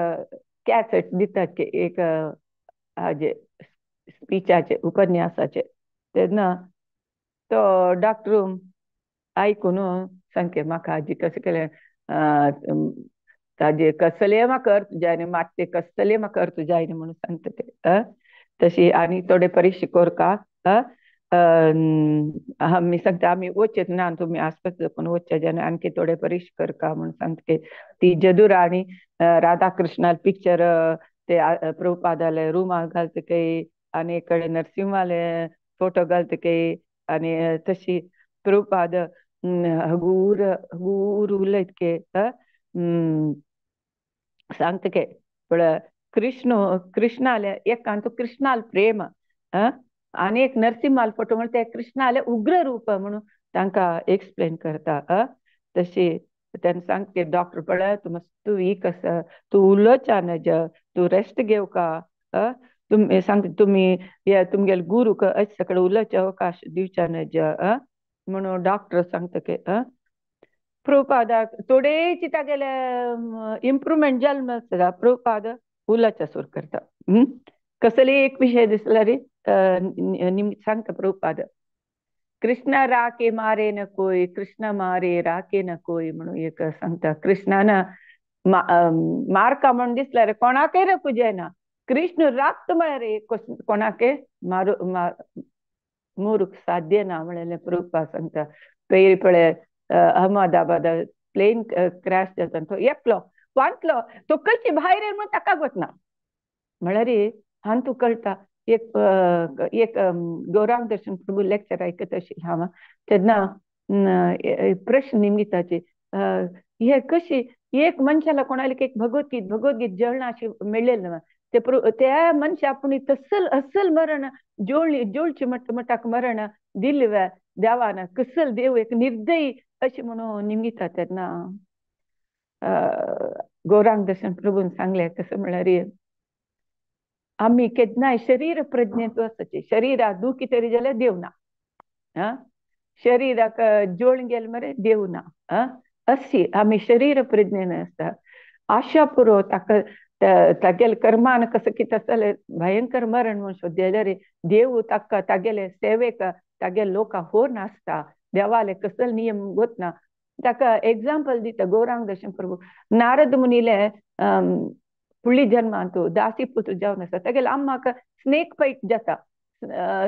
कॅसेट दितात की एक हाजे स्पीचाचे उपन्यासाचे. तेन्ना तो डॉक्टर आयकून सांगले म्हाका हाजी कशें केलें ताजे कसले म्हाका अर्थ जायना, मात्ते कसले म्हाका अर्थ जायना म्हणून सांगता ते. तशी आनी थोडे परीक्षा करका. आमी सांगता आमी वचत ना, तुमी आस्पत्रे पण वचचे जाल्यार आणखी थोडे परीक्षा करका म्हणून सांगता. ती जदूर आणि राधाकृष्णाल पिक्चर ते प्रभुपादाले रुमाक घालता काही आणि इकडे नरसिंहाले फोटो घालता काही आणि तशी प्रभुपाद हगूर हगूर उलयत के सांगता के पण कृष्णाले एक कांतो कृष्णाल प्रेम आणि एक नरसिंहाल फोटो म्हणून ते कृष्णाले उग्र रूप म्हणून तांकां एक्सप्लेन करता. तशी त्यांना सांगते डॉक्टर पळय तू मस्त वीक आसा, तू उलोवचा नज, तू रेस्ट घेवका. तुम्ही सांगता तुम्ही तुमगेले गुरूक सकाळी उलोवचे अवकाश दिवचा नज म्हणून डॉक्टर सांगता की प्रभुपादाक थोडेची तागेले इम्प्रूवमेंट जाल आसता. प्रभुपाद उलोवचा सुरू करता. कसले एक विषय दिसला रे सांगता प्रभुपाद कृष्ण राके मारे न कोई, कृष्ण मारे राके न कोई म्हणून एक सांगता. कृष्णान मारका म्हणून दिसला रे कोणाके रकू जायना. कृष्ण राखता म्हळ्यार कोणाके मारूक साध्य ना म्हळ्यार प्रभुपाद सांगता. पयलीं पळय अहमदाबाद प्लेन क्रॅश जाता तो एकलो वांटलो तो कशी भायर येयलो म्हणून ताका गोठना म्हळ्यार हांव तूं कळटा. एक गौरांग दर्शन प्रभू लेक्चर आयकत आशिल्लें हांव. तेन्ना प्रश्न निमिताचे हे कशी एक मनशाला कोणाला एक भगवद्गीत जळना अशी मेळ्ळेली ना त्या मनशा आपूण तसल असल मरण जोडची मटाक मरण दिल्ले देवान कसल देव एक निर्दयी अशी म्हणून निमिता. तेन्ना गौरांग दर्शन प्रभून सांगले कसं म्हळ्यार आम्ही केन्नाय शरीर प्रज्ञेचो आसाचे. शरीराक दुखी तरी जाल्यार देव ना. शरीराक जोडून गेले मरे देव ना. अशी आम्ही शरीर प्रज्ञेन आसता. आशा पुरो ताका तागेल कर्मान कसं कित असले भयंकर मरण म्हणून शोधले रे देव ताका तागेले सेवेक तागेल लोक हो नासता देवाले कसल नियम गोत ना ताका एग्जांपल दिता गौरांग दर्शन प्रभू नारद मुनीले पुळी जन्म अंतू दासी पुत्र जावन आसा तागेल अम्माक स्नेक फाईट जाता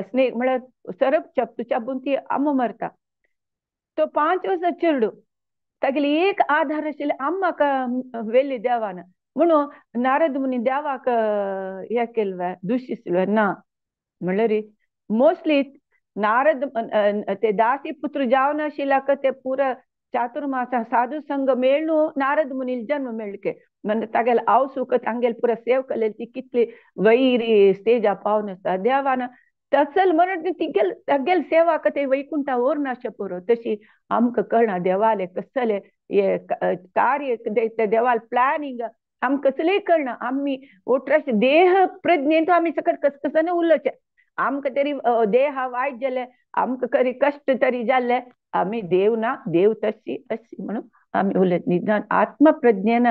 स्नेक म्हळ्यार सरप चबून ती अम्म मरता तो 5 वर्सां चिरडू तागेली एक आधार आशिल्ले अम्माक वेली देवान म्हणून नारद मुनी देवाक हे केल्ले दुशिसले ना म्हणल्यार मोस्टली नारद ते दासी पुत्र जावन आशिल्ल्याक ते पुरा चातुर्मासा साधू संघ मेळनू नारद मुनील जन्म मेळके म्हणजे तागेल हांव सुख तांगेल पुरा सेव केलेली ती कितली वैरी स्टेजा पावन आसा देवान तसल म्हणून तिगेल तागेल सेवा ते वैकुंठा ओर नाशे पुरो तशी आमकां कळना देवाले कसले हे कार्य ते देवाल प्लॅनिंग आमकां कसलेय कळना आमी ओट्राश देह प्रज्ञेंत आमी सकट कसकसाने उरलोचे आमकां तरी देहा वायट जाले आमकां खरी कश्ट तरी जाल्ले आमी देव ना देव तशी अशी म्हणून आमी उलयत निदान आत्मप्रज्ञेन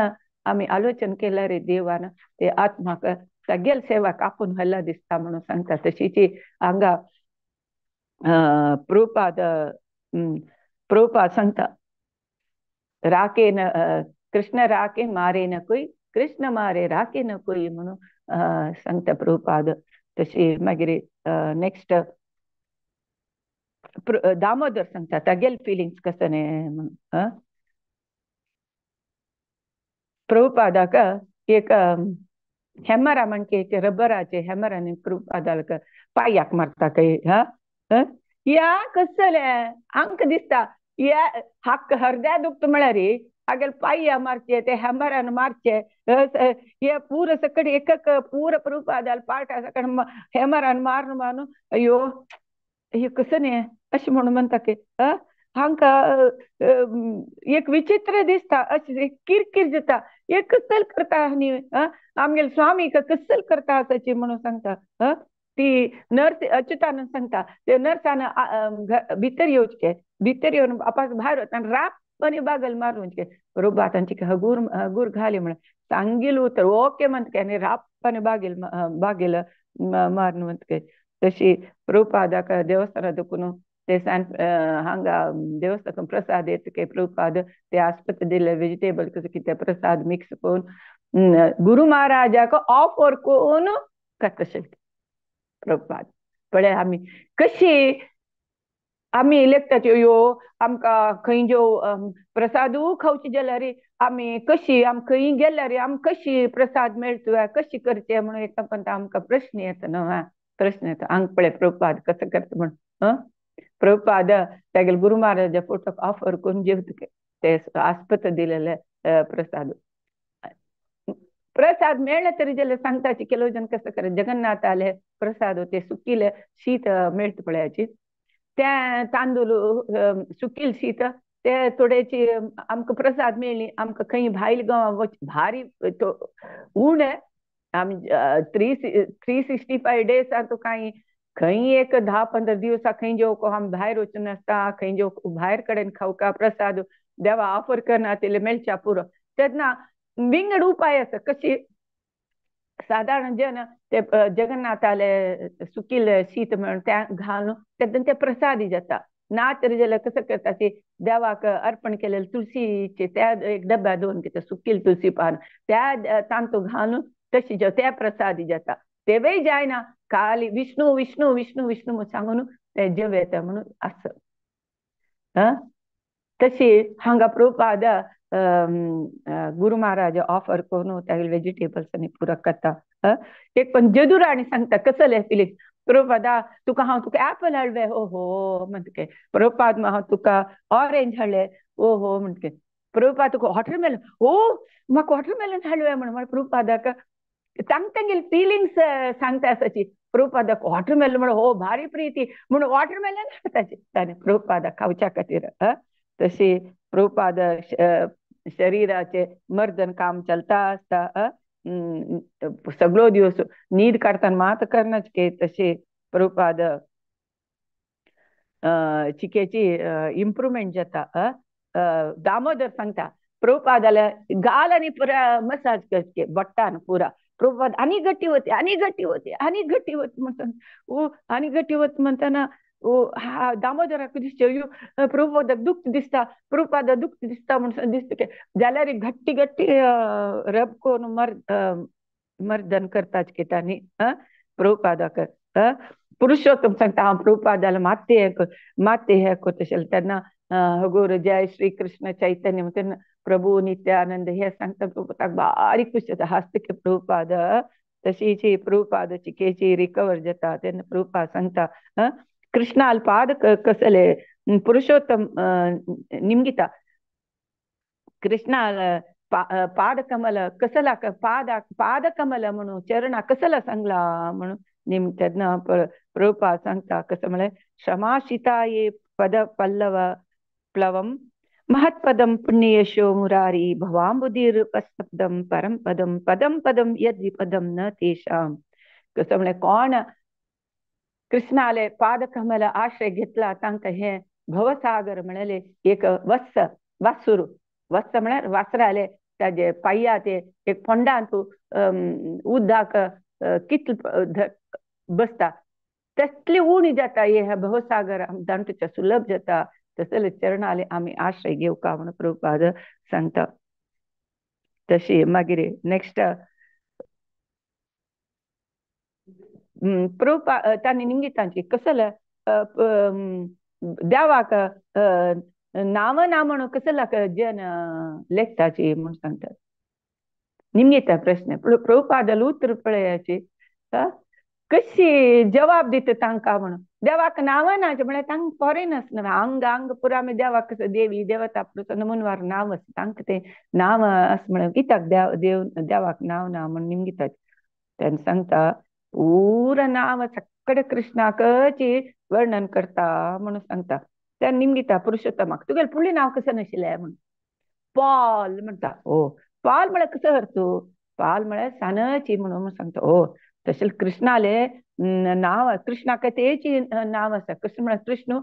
आमी आलोचन केला रे देवान ते आत्माक सगळेल सेवाक आपूण हल्ला दिसता म्हणून सांगता तशीची हांगा प्रभुपाद सांगता राके न कृष्ण राके मारे न कोई कृष्ण मारे राके न कोई म्हणून सांगता प्रभुपाद तशी मागीर नेक्स्ट दामोदर सांगता तागेल फिलिंग्स कसने म्हणून प्रभुपादाक एक हेमरा म्हणके एक रबराचे हेमरान प्रभुपादाक पायाक मारता काही या कसले हांकां दिसता या हक्क हरद्या दुखता म्हळ्यार हागेल पाया मारचे ते हेमरान मारचे हे पूर सकट एक पूर प्रभुपादाल पाटा सकट हेमरान मारून मारून अयो हे कसं नाही अशी म्हणून म्हणता की हांकां एक विचित्र दिसता अशी किरकिर जाता एक कसल करता न्ही आमगेल स्वामी कसल करता असाची म्हणून सांगता ती नर्स अच्युतानंद सांगता ते नर्सान भितर येवचके भितर येवन आपास भायर वता आनी रापणी बागल मारून बरोबर तांची हगूर हगूर घाली म्हण सांगिल उतर ओके म्हणतके आनी रापणी बागेल मारून म्हणतके तशी प्रभुपादाक देवस्थाना दुखून ते हांगा देवस्थान प्रसाद येतके प्रभुपाद ते आस्पत्रे दिल्ले वेजिटेबल कसो कितें प्रसाद मिक्स करून गुरु महाराजाक ऑफर करून कतशे प्रभुपाद पळय आमी कशी आमी लेखतात यो आमकां खंयच्यो प्रसादू खावची जाल्यार आमी कशी आम खंय गेल्यार आम कशी प्रसाद मेळटो कशी करचे म्हणून एक आमकां प्रश्न येता न्हू प्रश्न येता हांगा पळय प्रभुपाद कसं करता म्हण प्रभुपाद तागेले गुरु महाराजा फोटोक ऑफर करून जेवतके ते आस्पत्रे दिलेले प्रसाद मेळ्ळे तरी जाल्यार सांगताची केलो जन कसं करत जगन्नाथ आले प्रसाद ते सुकिले शीत मेळटा पळयाची ते तांदूळ सुकील शीत ते थोडेची आमकां प्रसाद मेळ्ळी आमकां खंय भायल गांवां भारी उणे आमी 365 days तो कांय खंय एक 10-15 दिवस खंय जेवको आमी भायर वचून आसता खंय जेवको भायर कडेन खावका प्रसाद देवा ऑफर करना तेले मेळच्या पुरो तेन्ना विंगड उपाय आसा कशी साधारण जन ते जगन्नाथाले सुकील शीत म्हणून त्या घालून तेन्ना ते प्रसादी जाता ना तरी जाल्यार कसं करता ती देवाक अर्पण केलेले तुळशीचे त्या एक डब्या दोन कितें सुकील तुळशी पान त्या तांतू घालून तशी त्या प्रसादी जाता तेवय जायना खाली विष्णू विष्णू विष्णू विष्णू सांगून ते जेव येता म्हणून असं तशी हांगा प्रभुपाद गुरु महाराज ऑफर करून त्यागेले वेजिटेबल्स आनी पुरा करता एक पण जदुराणी सांगता कसले फिलिंग प्रभुपादा तुका हांव तुका ऍपल हाडले हो हो म्हणटके प्रभुपाद हांव तुका ऑरेंज हाडले ओ हो म्हणटके प्रभुपाद तुका वॉटरमेलन हो म्हाका वॉटरमेलन हाडले म्हण प्रभुपादाक तांगेले फिलिंग्स सांगता आसाची प्रभुपादाक वॉटरमेलन म्हण हो भारी प्रिती म्हणून वॉटरमेलन हाडताची ताणें प्रभुपादाक खावच्या खातीर तशी प्रभुपाद शरीराचे मर्दन काम चलता आसता सगळो दिवस न्हीद काडतना मात करनाच के तशे प्रभुपाद चिकेची इम्प्रुवमेंट जाता दामोदर सांगता प्रभुपादाला गाल आणि पुरा मसाज करते बट्टान पुरा. प्रभुपाद आणि गट्टी होते आणि गट्टी होते आणि गट्टी होत म्हणतात. ओ आणि गट्टी होत म्हणताना ओ हा दामोदराक दिसते प्रभुपादाक दुःख दिसता, प्रभुपादा दुःख दिसता म्हणून दिसत की जाल्यार गट्टी गट्टी रब कोण मर्दन करताच की तांणी प्रभुपादाक पुरुषोत्तम सांगता हांव प्रभुपादाला माते हे कोतशेल तेन्ना हगोर जय श्री कृष्ण चैतन्य तेन्ना प्रभू नित्यानंद हे सांगता प्रभुपादाक बारीक खुश जाता हासता की प्रभुपाद तशीची प्रभुपादाची केची रिकवर जाता. तेन्ना प्रभुपाद सांगता कृष्णाल पाद कसले पुरुषोत्तम निमगिता कृष्णाल पाद कमल कसला पाद कमल म्हणून चरणा कसला सांगला म्हणून निम तेन्ना प्रभुपाद सांगता कसं म्हळ्यार क्षमाशिता ये पद पल्लव प्लवम महत्पदम पुण्ययशो मुरारी भवांबुधीरपस्तब्दम परम पदम पदम पदम यद्विपदम न तेषाम. कसं म्हळ्यार कोण कृष्णाले पादकमल आश्रय घेतला तांकां हे भवसागर म्हळ्यार एक वासुरू वत्स म्हळ्यार वासराले ताजे पायया ते एक फोंडान तूं उदक कितल बसता तसली उणी जाता हे भवसागर दांटूच्या सुलभ जाता. तसले चरणाले आम्ही आश्रय घेवका म्हणून प्रभुपाद सांगता. तशी मागीर नेक्स्ट प्रभुपाद तांणी निमगितांची कसले देवाक नाव ना म्हणून कसला जन लेखताची म्हणून सांगतात. निमगिता प्रश्न प्रभुपादाला उतर पळयाची कशी जवाब दिता तांकां म्हणून देवाक नाव ना म्हळ्यार तांकां फॉरेनर्स न्हय अंग अंग पुरा आमी देवाक कसं देवी देवता नमनवार नाव तांकां ते नाव असं म्हळ्यार कित्याक देवाक नाव ना म्हणून निमगिता तेन्ना सांगता पूरा नाव सगळे कृष्णाकची वर्णन करता म्हणून सांगता. तेन्ना निमगिता पुरुषोत्तमाक तुगेलें फुडलें नांव कसं नाशिल्लें म्हणून पॉल म्हणटा. ओ पॉल म्हळ्यार कसो अर्थ पॉल म्हळ्यार सानची म्हणून सांगता. ओ तशें कृष्णाले नाव कृष्णाक तेची नाव आसा. कृष्ण म्हळ्यार कृष्ण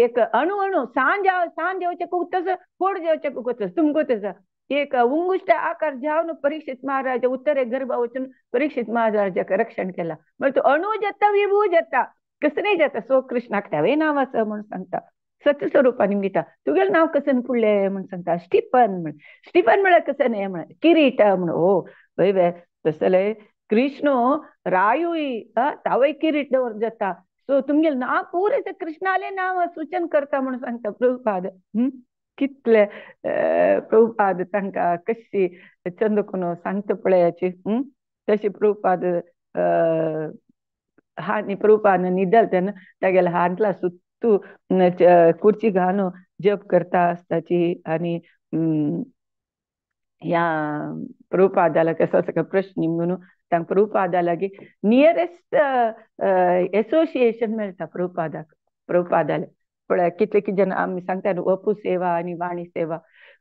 एक अणु अणु सांज जेवचे कुतस फोड जेवचे कुतस तुमकुतस एक उंगुष्ट आकार जावन परीक्षित महाराज उत्तरे गर्भ वचून परीक्षित महाराजाक रक्षण केला म्हणजे तो अणु जाता विभू जाता कसं नाही जाता. सो कृष्णाक त्यावे नाव असं म्हणून सांगता. सत्यस्वरूपा निमगिता तुगेलें नाव कसं फुडलें म्हणून सांगता. स्टीफन म्हळ्यार कसं न्हय म्हळ्यार किरीट म्हणून. ओ वय तसले कृष्ण रायूय तावय किरीट दवर जाता. सो तुमगेले नाव पुरे कृष्णाले नाव सूचन करता म्हणून सांगता प्रभुपाद. कितले प्रभुपाद तांकां कशी चंद करून सांगता पळयाची. तशी प्रभुपाद हानी प्रभुपाद निदल तेन्ना तागेले हातला सुत्तू खुर्ची घालून जप करता आसताची. आनी ह्या प्रभुपादाला कसो आसा प्रश्न म्हणून तांकां प्रभुपादा लागीं नियरेस्ट एसोसिएशन मेळटा प्रभुपादाले पळय कितले कितें जाण आमी सांगता वपू सेवा आनी वाणी सेवा.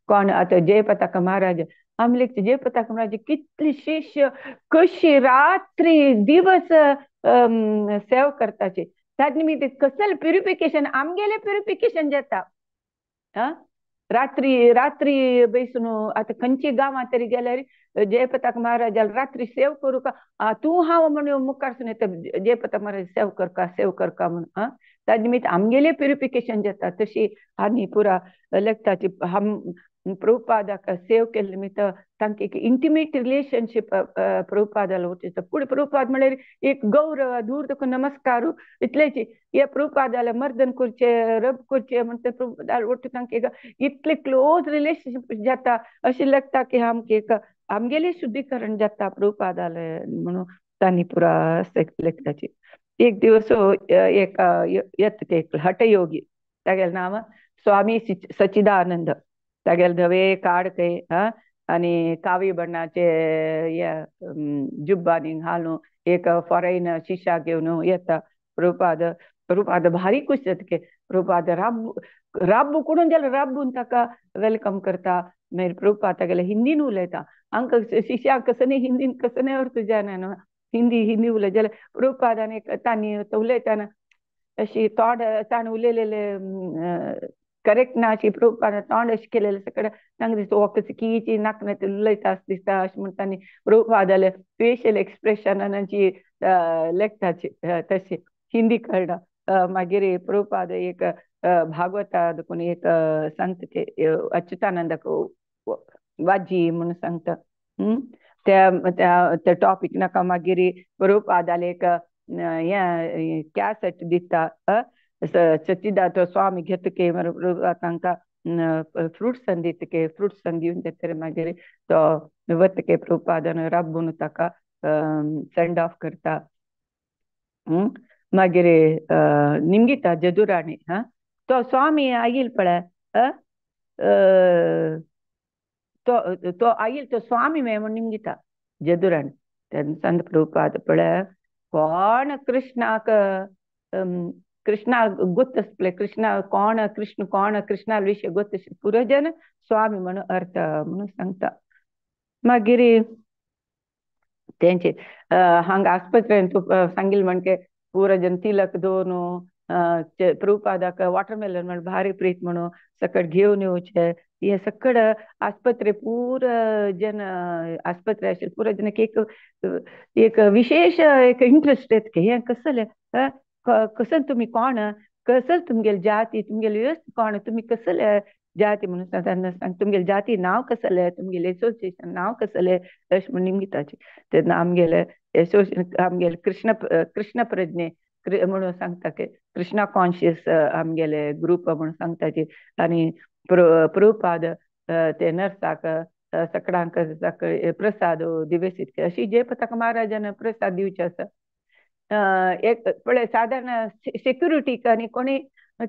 कोण आतां जयपताका महाराज आमी लेखता जयपताका महाराज कितले शिष्य कशी रात्री दिवस सेवा करताचे. त्या निमित्त कसले प्युरिफिकेशन आमगेले प्युरिफिकेशन जाता. रात्री बैसून आता खंयची गांवां तरी गेल्यार जयपताक महाराजाला रात्री सेव करू का तू हांव म्हणून मुखारसून येता जयपताक महाराज सेव करका म्हणून. त्या निमित्त आमगेले प्युरिफिकेशन जाता. तशी आनी पुरा लेखताची प्रभुपादाक सेव केले निमित्त तांकां एक इंटिमेट रिलेशनशीप प्रभुपादाला उरता. पुढे प्रभुपाद म्हळ्यार एक गौरव दूर तक नमस्कार इतलेची हे प्रभुपादाला मर्दन करचे रब करचे म्हणटा प्रभुपादाला उरता तांकां इतले क्लोज रिलेशनशीप जाता. अशें लागता की आमगेले शुद्धीकरण जाता प्रभुपादाले म्हणून तांणी पुरा लेखताची. एक दिवस एक येता हठयोगी तागेलें नांव स्वामी सच्चिदानंद. तागेले धवे काड खंय आनी कावी बण्णाचे जुब्बांनी घालून एक फॉरेन शिश्या घेवन येता. प्रभुपाद भारी खुश जाता की प्रभुपाद राब्बू कोणून जाल्यार राब्बून ताका वेलकम करता. मागीर प्रभुपाद तागेले हिंदीन उलयता. हांकां शिश्याक कसं न्ही हिंदीन कसं न्ही अर्थ जायना न्हू हिंदी उलय जाल्यार प्रभुपादान तांणी उलयतना अशी तोंड ताणें उलयलेले करेक्ट ना अशी प्रभुपादान तोंड अशें केलेलें सगळें तांकां दिसता वखद कीची नाकना ते उलयता आसता दिसता अशें म्हणटानी प्रभुपादाले फेशियल एक्सप्रेशनांची लेखताची तशी हिंदी कळना मागीर प्रभुपाद एक भागवता देखून एक सांगता ते अच्युतानंदाक वाजी म्हणून सांगता त्या टॉपिक नाका मागीर प्रभुपादाले एक हें कॅसेट दिता सच्चिदानंद स्वामी घेतके तांकां फ्रुट्सान दितके फ्रुट्सान दिवन तेतरे मागीर तो वतके प्रभुपादान राबून ताका सेंड ऑफ करता मागीर निमगिता जदुराणी तो स्वामी आयिल पळय तो आयिल तो स्वामी मे म्हण निमगिता जदुराणी तेन्ना सांगता प्रभुपाद पळय कोण कृष्णाक कृष्णा ಗೊತ್ತಸ್ಪ್ಲೆ कृष्णा कोण कृष्णा विषय ಗೊತ್ತ पुरो जन स्वामी म्हणून अर्थ म्हणून सांगता मागीर तेंचे हांगा आस्पत्रेन तूं सांगिल्लें म्हणके पुरो जन तिलक दवरून प्रभुपादाक वॉटरमेलन म्हण भारी प्रीत म्हणून सकट घेवन येवचे हे सकट आस्पत्रे पूर जन आस्पत्रे आशिल्ले पुरो जनक एक विशेष एक इंट्रस्ट येता हें कसलें कसल तुम्ही कोण कसल तुमगेल जाती तुमगेल व्यवस्थ कोण तुम्ही कसल जाती म्हणून सांग तुमगेल जाती नाव कसलें तुमगेल एसोसिएशन नाव कसलें अशें म्हण निमगिताचें तेन्ना आमगेले एसोसिएशन आमगेले कृष्ण प्रज्ञे म्हणून सांगता की कृष्णा कॉन्शियस आमगेले ग्रुप म्हणून सांगताचे आनी प्रभुपाद ते नर्साक सकडांक प्रसाद दिवेसीत अशी जे ताका महाराजान प्रसाद दिवचे आसा एक पळय साधारण सेक्युरिटीक आनी कोणी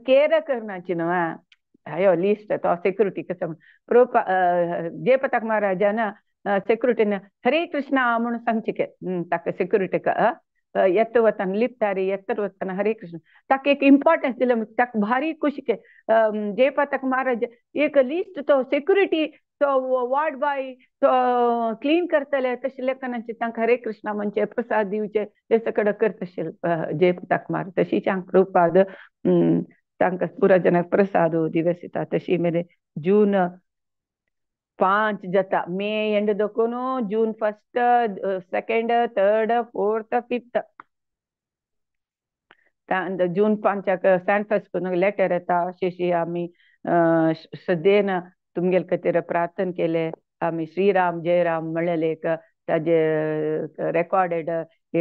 केअर करनाची न्हू हयो लिस्ट तो सेक्युरिटी कसो जयपताक महाराजान सेक्युरिटीन हरे कृष्णा म्हणून सांगचे ताका सेक्युरिटीक येत वतान लिपतारी येत्तर वताना हरे कृष्ण ताका एक इम्पॉर्टन्स दिलें ताका भारी खुशी के जयपताक महाराज एक लिस्ट तो सेक्युरिटी तो वार्ड बॉय तो क्लीन करतले तशें लेखनांचे तांकां हरे कृष्णा म्हणजे प्रसाद दिवचे ते सकड करता जयपताक महाराज तशीच हांगा प्रभुपाद तांकां पुरो जनाक प्रसाद दिवस तशी मेरेन जून 5 जाता मे एंड देखून जून 1 2 3 4 5 जून 5 सॅन फ्रान्सिस्को लेटर येता अशी आमी श्रद्धेन तुमगेल खातीर प्रार्थना केले आमी श्रीराम जयराम म्हणलेले एक ताजे रेकॉर्डेड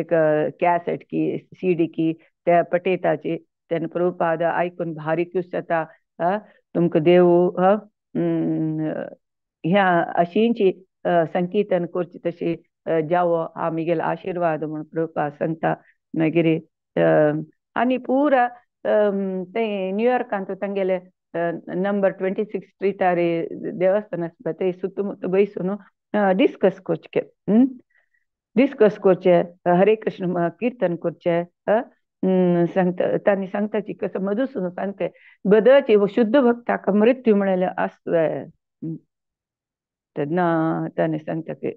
एक कॅसेट की सीडी की त्या पटयताची तेन्ना प्रभुपाद आयकून भारी खूश जाता तुमकां देव ह्या अशींची संकीर्तन करची तशी जावो आमगेलो आशिर्वाद म्हणून प्रभुपाद सांगता मागीर आनी पुरा ते न्यूयॉर्कांत तांगेले नंबर 26 स्ट्रीटार देवस्थान आसता ते सुತ್ತमुತ್ತ बयसून डिस्कस करचे हरे कृष्ण कीर्तन करचे सांगता तांणी सांगताची कसं मधुसूदन सांगते बदलची शुद्ध भक्ताक मृत्यू म्हणलेले आसता तेन्ना तांणी सांगता की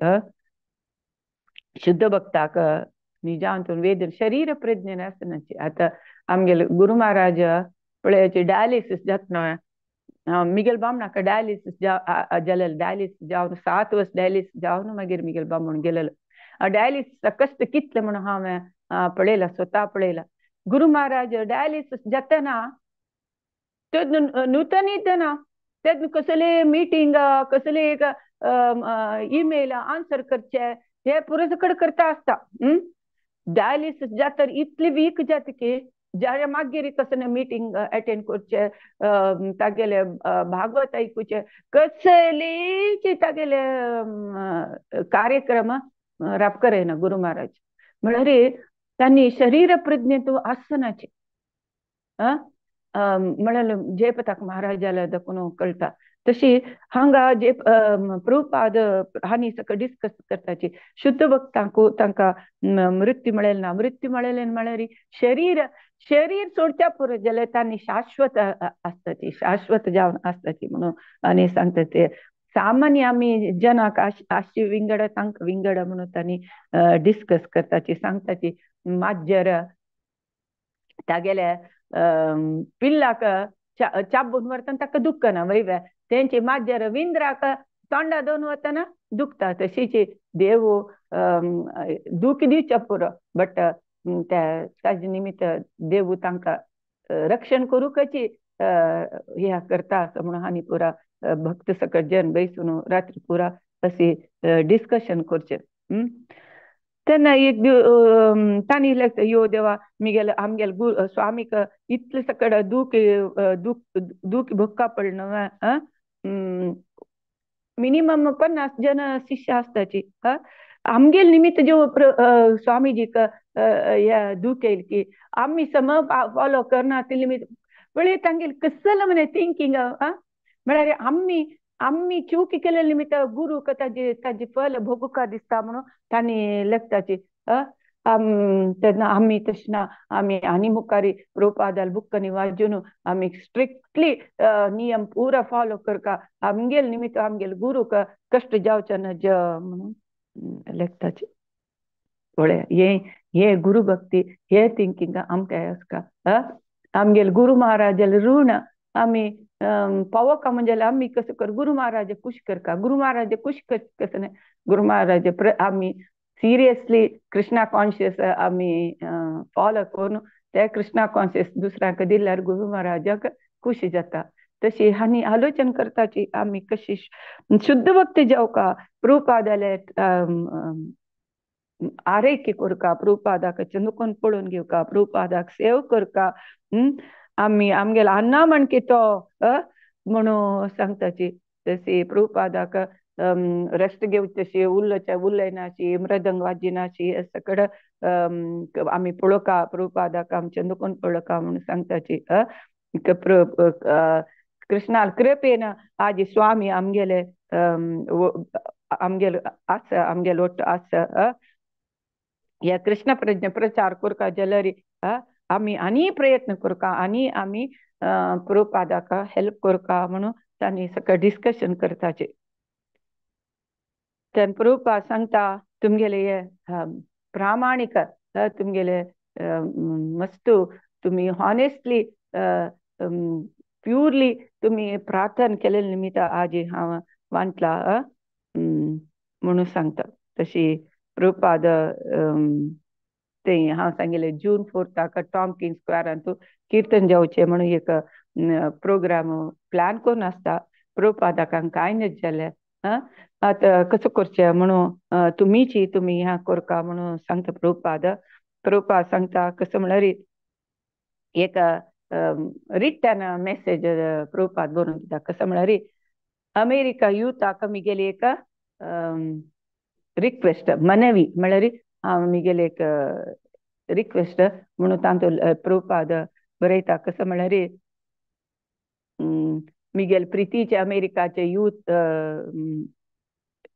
शुद्ध भक्ताक निजांतून वेदन शरीर प्रज्ञेन आसनाची आतां आमगेले गुरु महाराज पळयाची डायलिसीस जाता मिगेल बामणाक डायलिसीस जालेले डायलिसीस जावन 7 वर्स डायलिसीस जावन मागीर मिगेल बामण गेलेलो डायलिसीस कष्ट कितले म्हणून हांवें पळयला स्वता पळयला गुरु महाराज डायलिसीस जातना नूतन ना तेज कसले मीटिंग कसले एक ईमेल आन्सर करचे हे पुरो सकड करता आसता डायलिसीस जाता इतली वीक जाता की ज्या मागीर कसले मीटिंग अटेंड करचे तागेले भागवत ऐकूचे कसलेची तागेले कार्यक्रम राब करेना गुरु महाराज म्हळ्यार तांणी शरीर प्रज्ञेत आसनाचे म्हळ्यार जयपताक महाराजाला देखून कळटा तशी हांगा जे प्रभुपाद हांणी सकट डिस्कस करताची शुद्ध भक्तांक तांकां मृत्यू मेळ्ळेले ना मृत्यू मेळ्ळेले म्हळ्यार शरीर सोडच्या पुरो जाल्यार तांणी शाश्वत आसताची शाश्वत जावन आसताची म्हणून आनी सांगता ते सामान्य आमी जनाक आशी विंगड तांकां विंगड म्हणून तांणी डिस्कस करताची सांगताची माज्जर तागेले पिल्लाक चाबून वरतना ताका दुखना वयव्या तेंची माज्या रविंद्राक तोंडा दोन वतना दुखता तशीची देव दूख दिवच्या पुरो बट ताजे निमित्त देव तांकां रक्षण करू कशी ह्या करता असं म्हणून हानी पुरा भक्त सकट जन बैसून रात्री पुरा अशी डिस्कशन करचे तेन्ना एक तांणी लागता यो देवा मिगेल आमगेल स्वामीक इतले सकट दूख दूख भुक्का पडणं मिनिमम 50 जन शिष्य आसताची आमगेल निमित्त जो स्वामीजीक दूख येईल की आम्ही सम फॉलो करना ते निमित्त पळय तांगेल कसलं म्हणे थिंकिंग म्हळ्यार आम्ही चूक केले निमित्त गुरु ताजी फल भोगुका दिसता म्हणून तांणी लेखताची तेन्ना आम्ही तशना आम्ही आनी मुखारी प्रभुपादाल बुक्कनी वाजून आम्ही स्ट्रिक्टली नियम पुरा फॉलो करका आमगेल निमित्त आमगेल गुरुक कष्ट जावचे नज म्हणून लेखताची पळय हे गुरु भक्ती हे थिंकिंग आमकां आसका आमगेल गुरु महाराजाल ऋण आम्ही पावोका म्हणजे आम्ही कसं कर गुरु महाराज खुश करका गुरु महाराज खुश कसं नाही गुरु महाराज आम्ही सिरियसली कृष्णा कॉन्शियस आम्ही फॉलो करून ते कृष्णा कॉन्शियस दुसऱ्याक दिल्यार गुरु महाराजाक खुशी जाता तशी हानी आलोचन करताची आम्ही कशी शुद्ध भक्ती जावका प्रभुपादाले आरैकी करका प्रभुपादाक चंदुकोन पळोवन घेवका प्रभुपादाक सेव करका आम्ही आमगेला अन्ना म्हणके तो म्हणून सांगताची तशी प्रभुपादाक रेस्ट घेवचेशी उलयनाची मृदंग वाजिनाची सकड आम्ही पळोवका प्रभुपादाक आमचे दुखून पळोवका म्हणून सांगताची कृष्णाल कृपेन आजी स्वामी आमगेले आमगेल आस आमगेल ओट आस या कृष्ण प्रज्ञ प्रचार करका जलरी आम्ही आनी प्रयत्न करका आनी आम्ही प्रभुपादाक हेल्प करका म्हणून तांणी सकाळ डिस्कशन करताचे तेन्ना प्रभुपाद सांगता तुमगेले हे प्रामाणिक तुमगेले मस्त तुम्ही हॉनेस्टली प्युरली तुम्ही प्रार्थना केले निमित्त आजी हांव वांटला म्हणून सांगता तशी प्रभुपाद ते हांव सांगिल्लें जून 4 टॉमकिन्स स्क्वेरान तूं कीर्तन जावचें म्हणून एक प्रोग्राम प्लॅन करून आसता प्रभुपादाक कांय नच जालें आतां कसो करचें म्हणून तुमी ह्या करका म्हणून सांगता प्रभुपाद सांगता कसो म्हळ्यार एक रिटन मेसेज प्रभुपाद बरोवन दिता कसो म्हळ्यार अमेरिका युथाक आमगेली एक रिक्वेस्ट मनवी म्हळ्यार आमगेले एक रिक्वेस्ट म्हणून तांतूंत प्रभुपाद बरयता कसो म्हळ्यार मिगेल प्रितीचे अमेरिकाचे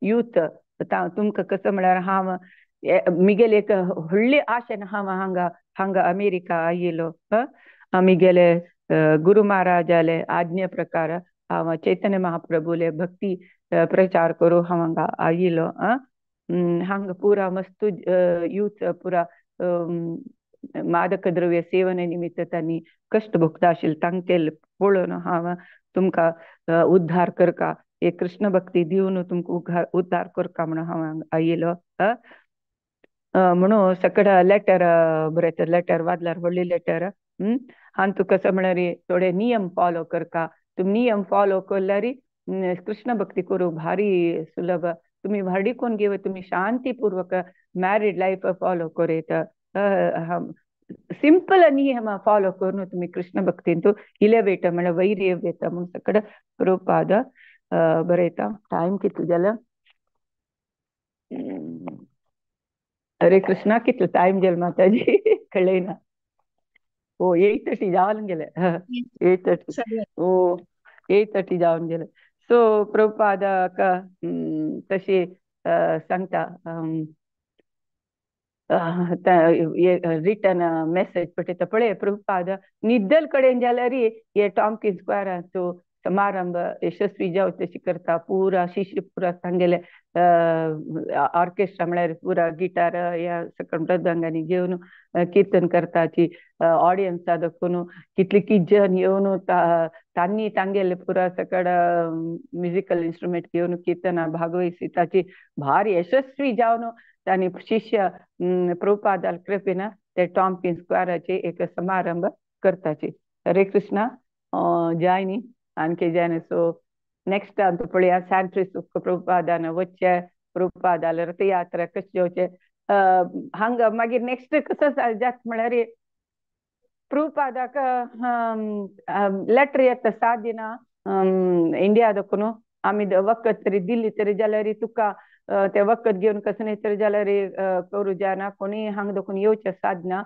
यूथ तुमकां कसो म्हळ्यार हांव मिगेल एक व्हडली आशेन हांव हांगा अमेरिका आयिल्लो आमगेले गुरु महाराजाले आज्ञे प्रकार हांव चैतन्य महाप्रभूले भक्ती प्रचार करूं हांव हांगा आयिल्लो हांगा पुरा मस्त यूथ पुरा मादक द्रव्य सेवने निमित्त तांणी कष्ट भोगता आशिल्ले तांगेल पळोवन हांव तुमकां उद्धार करका एक कृष्ण भक्ती दिवन तुमकां उद्धार करता म्हणून हांव आयिल्लो म्हणून सकड लेटर बरयता लेटर वादल्यार व्हडली लेटर हांव तुका कसो म्हळ्यार थोडे नियम फॉलो करका तुमी नियम फॉलो केल्यार कृष्ण भक्ती करूं भारी सुलभ तुम्ही भाडी कोण घेव तुम्ही शांतीपूर्वक मॅरिड लाईफ फॉलो करेत सिंपल नियम फॉलो करून तुम्ही कृष्ण भक्तीन तू इलेवेट म्हळ्यार वैर्य येता म्हणून सकड प्रभुपाद बरयता टायम कितलो जाला हरे कृष्णा कितलो टायम गेलो माताजी कळयना ओ 8:30 जावन गेले 8:30 ओ 8:30 जावन गेले सो प्रभुपादाक तशी सांगता रिटर्न मेसेज पळयता पळय प्रभुपाद निद्दल कडेन जाल्यार हे टॉमकिन्स स्क्वेरान तूं समारंभ यशस्वी जाव तशी करता पुरा शिष्य पुरा सांगेले ऑर्केस्ट्रा म्हळ्यार पुरा गिटार या सकट मृदंगांनी घेवन कीर्तन करताची ऑडियन्सा दाखोवन कितले कित जन येवन तांणी तांगेले पुरा सकड म्युजिकल इन्स्ट्रुमेंट घेवन कीर्तना भागवयसिताची भारी यशस्वी जावन तांणी शिष्य प्रभुपादाल कृपेन ते टॉम्किन स्क्वेराचे एक समारंभ करताची. हरे कृष्णा. जाय न्ही आणखी जाय सो नेक्स्ट अंतू पळया सॅन फ्रान्सिस्को प्रभुपादान वच्चे प्रभुपादाल रथयात्रा कशें जेवचे हांगा मागीर नेक्स्ट कसो जाता म्हळ्यार प्रभुपादाक लेटर येता 7 दिना इंडिया दाखोवन आमी वखद तरी दिल्ली तरी जाल्यार तुका ते वखद घेवन कसं तरी जाल्यार करूं जायना कोणी हांगा दाखोवन येवचें साधना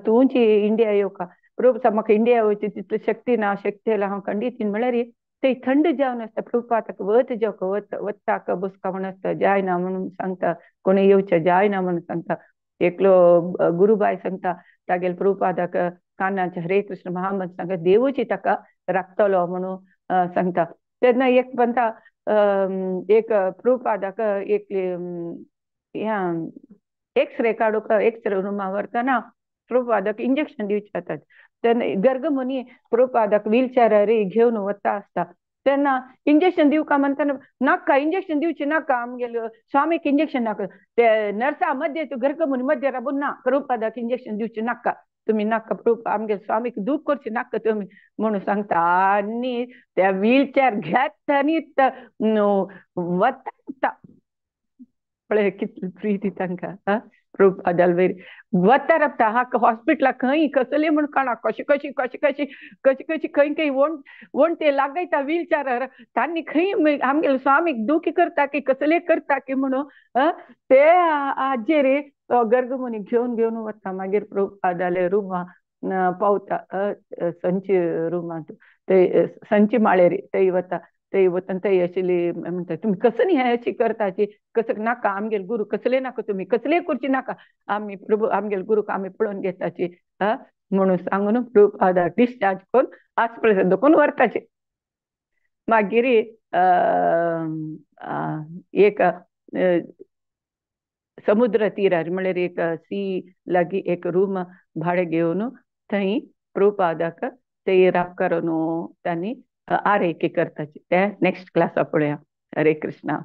तुमची इंडिया येवका प्रभू म्हाका इंडिया वयची तितली शक्ती ना शक्ती आयला हांव खंडीत म्हळ्यार ते थंड जावन आसता प्रभुपादाक वत जेवका वताक बसका म्हण आसता जायना म्हणून सांगता कोणी येवचें जायना म्हणून सांगता. एकलो गुरुबाय सांगता तागेले प्रभुपादाक कानाचे हरे कृष्ण महामंत्र सांगता देवूची ताका राखतलो म्हणून सांगता. तेन्ना एक म्हणटा एक प्रभुपादाक एक एक्सरे काडूक एक्सरे रुमा व्हरतना प्रभुपादाक इंजेक्शन दिवचे जातात. तेन्ना गर्गमुनी प्रभुपादाक व्हीलचॅरार घेवन वता आसता तेन्ना इंजेक्शन दिवका म्हणटाना नाका इंजेक्शन दिवची नाका आमगेलो स्वामीक इंजेक्शन नाका ते नर्सा मध्य गर्गमुनी मध्य राबून ना प्रभुपादाक इंजेक्शन दिवची नाका तुम्ही नाका प्रभू आमगे स्वामीक दूख करची नाका तुम्ही म्हणून सांगता आनी त्या व्हीलचॅर घेता आनी वता पळय कितली प्रिती तांकां प्रभुपादाल वेरी वता राबता हाका हॉस्पिटलाक खंय कसले म्हण काणा कशी कशी कशी कशी कशी कशी खंय खंय वण ते लागयता व्हीलचॅरार तांणी खंय आमगे स्वामीक दुखी करता की कसले करता की म्हणून ते आजेर गर्गमुनी घेवन घेवन वता मागीर प्रभुपादाले रुमा पावता संची रुमांत ते संची माळेर थंय वता थंय वता थंय आशिल्ली म्हणटा तुमी कसं न्ही हें अशी करताची कसं नाका आमगेले गुरू कसले नाका तुमी कसले करची नाका आमी प्रभू आमगेले गुरूक आमी पळोवन घेताची म्हणून सांगून प्रभुपादाक डिस्चार्ज करून हॉस्पिटलांत दाखोवन व्हरताचे. मागीर एक समुद्र तीरार म्हळ्यार एक सी लागीं एक रूम भाडे घेवन थंय प्रभुपादाक थंय राबकारून तांणी आरैकी करताची. ते नेक्स्ट क्लासा पळया. हरे कृष्णा.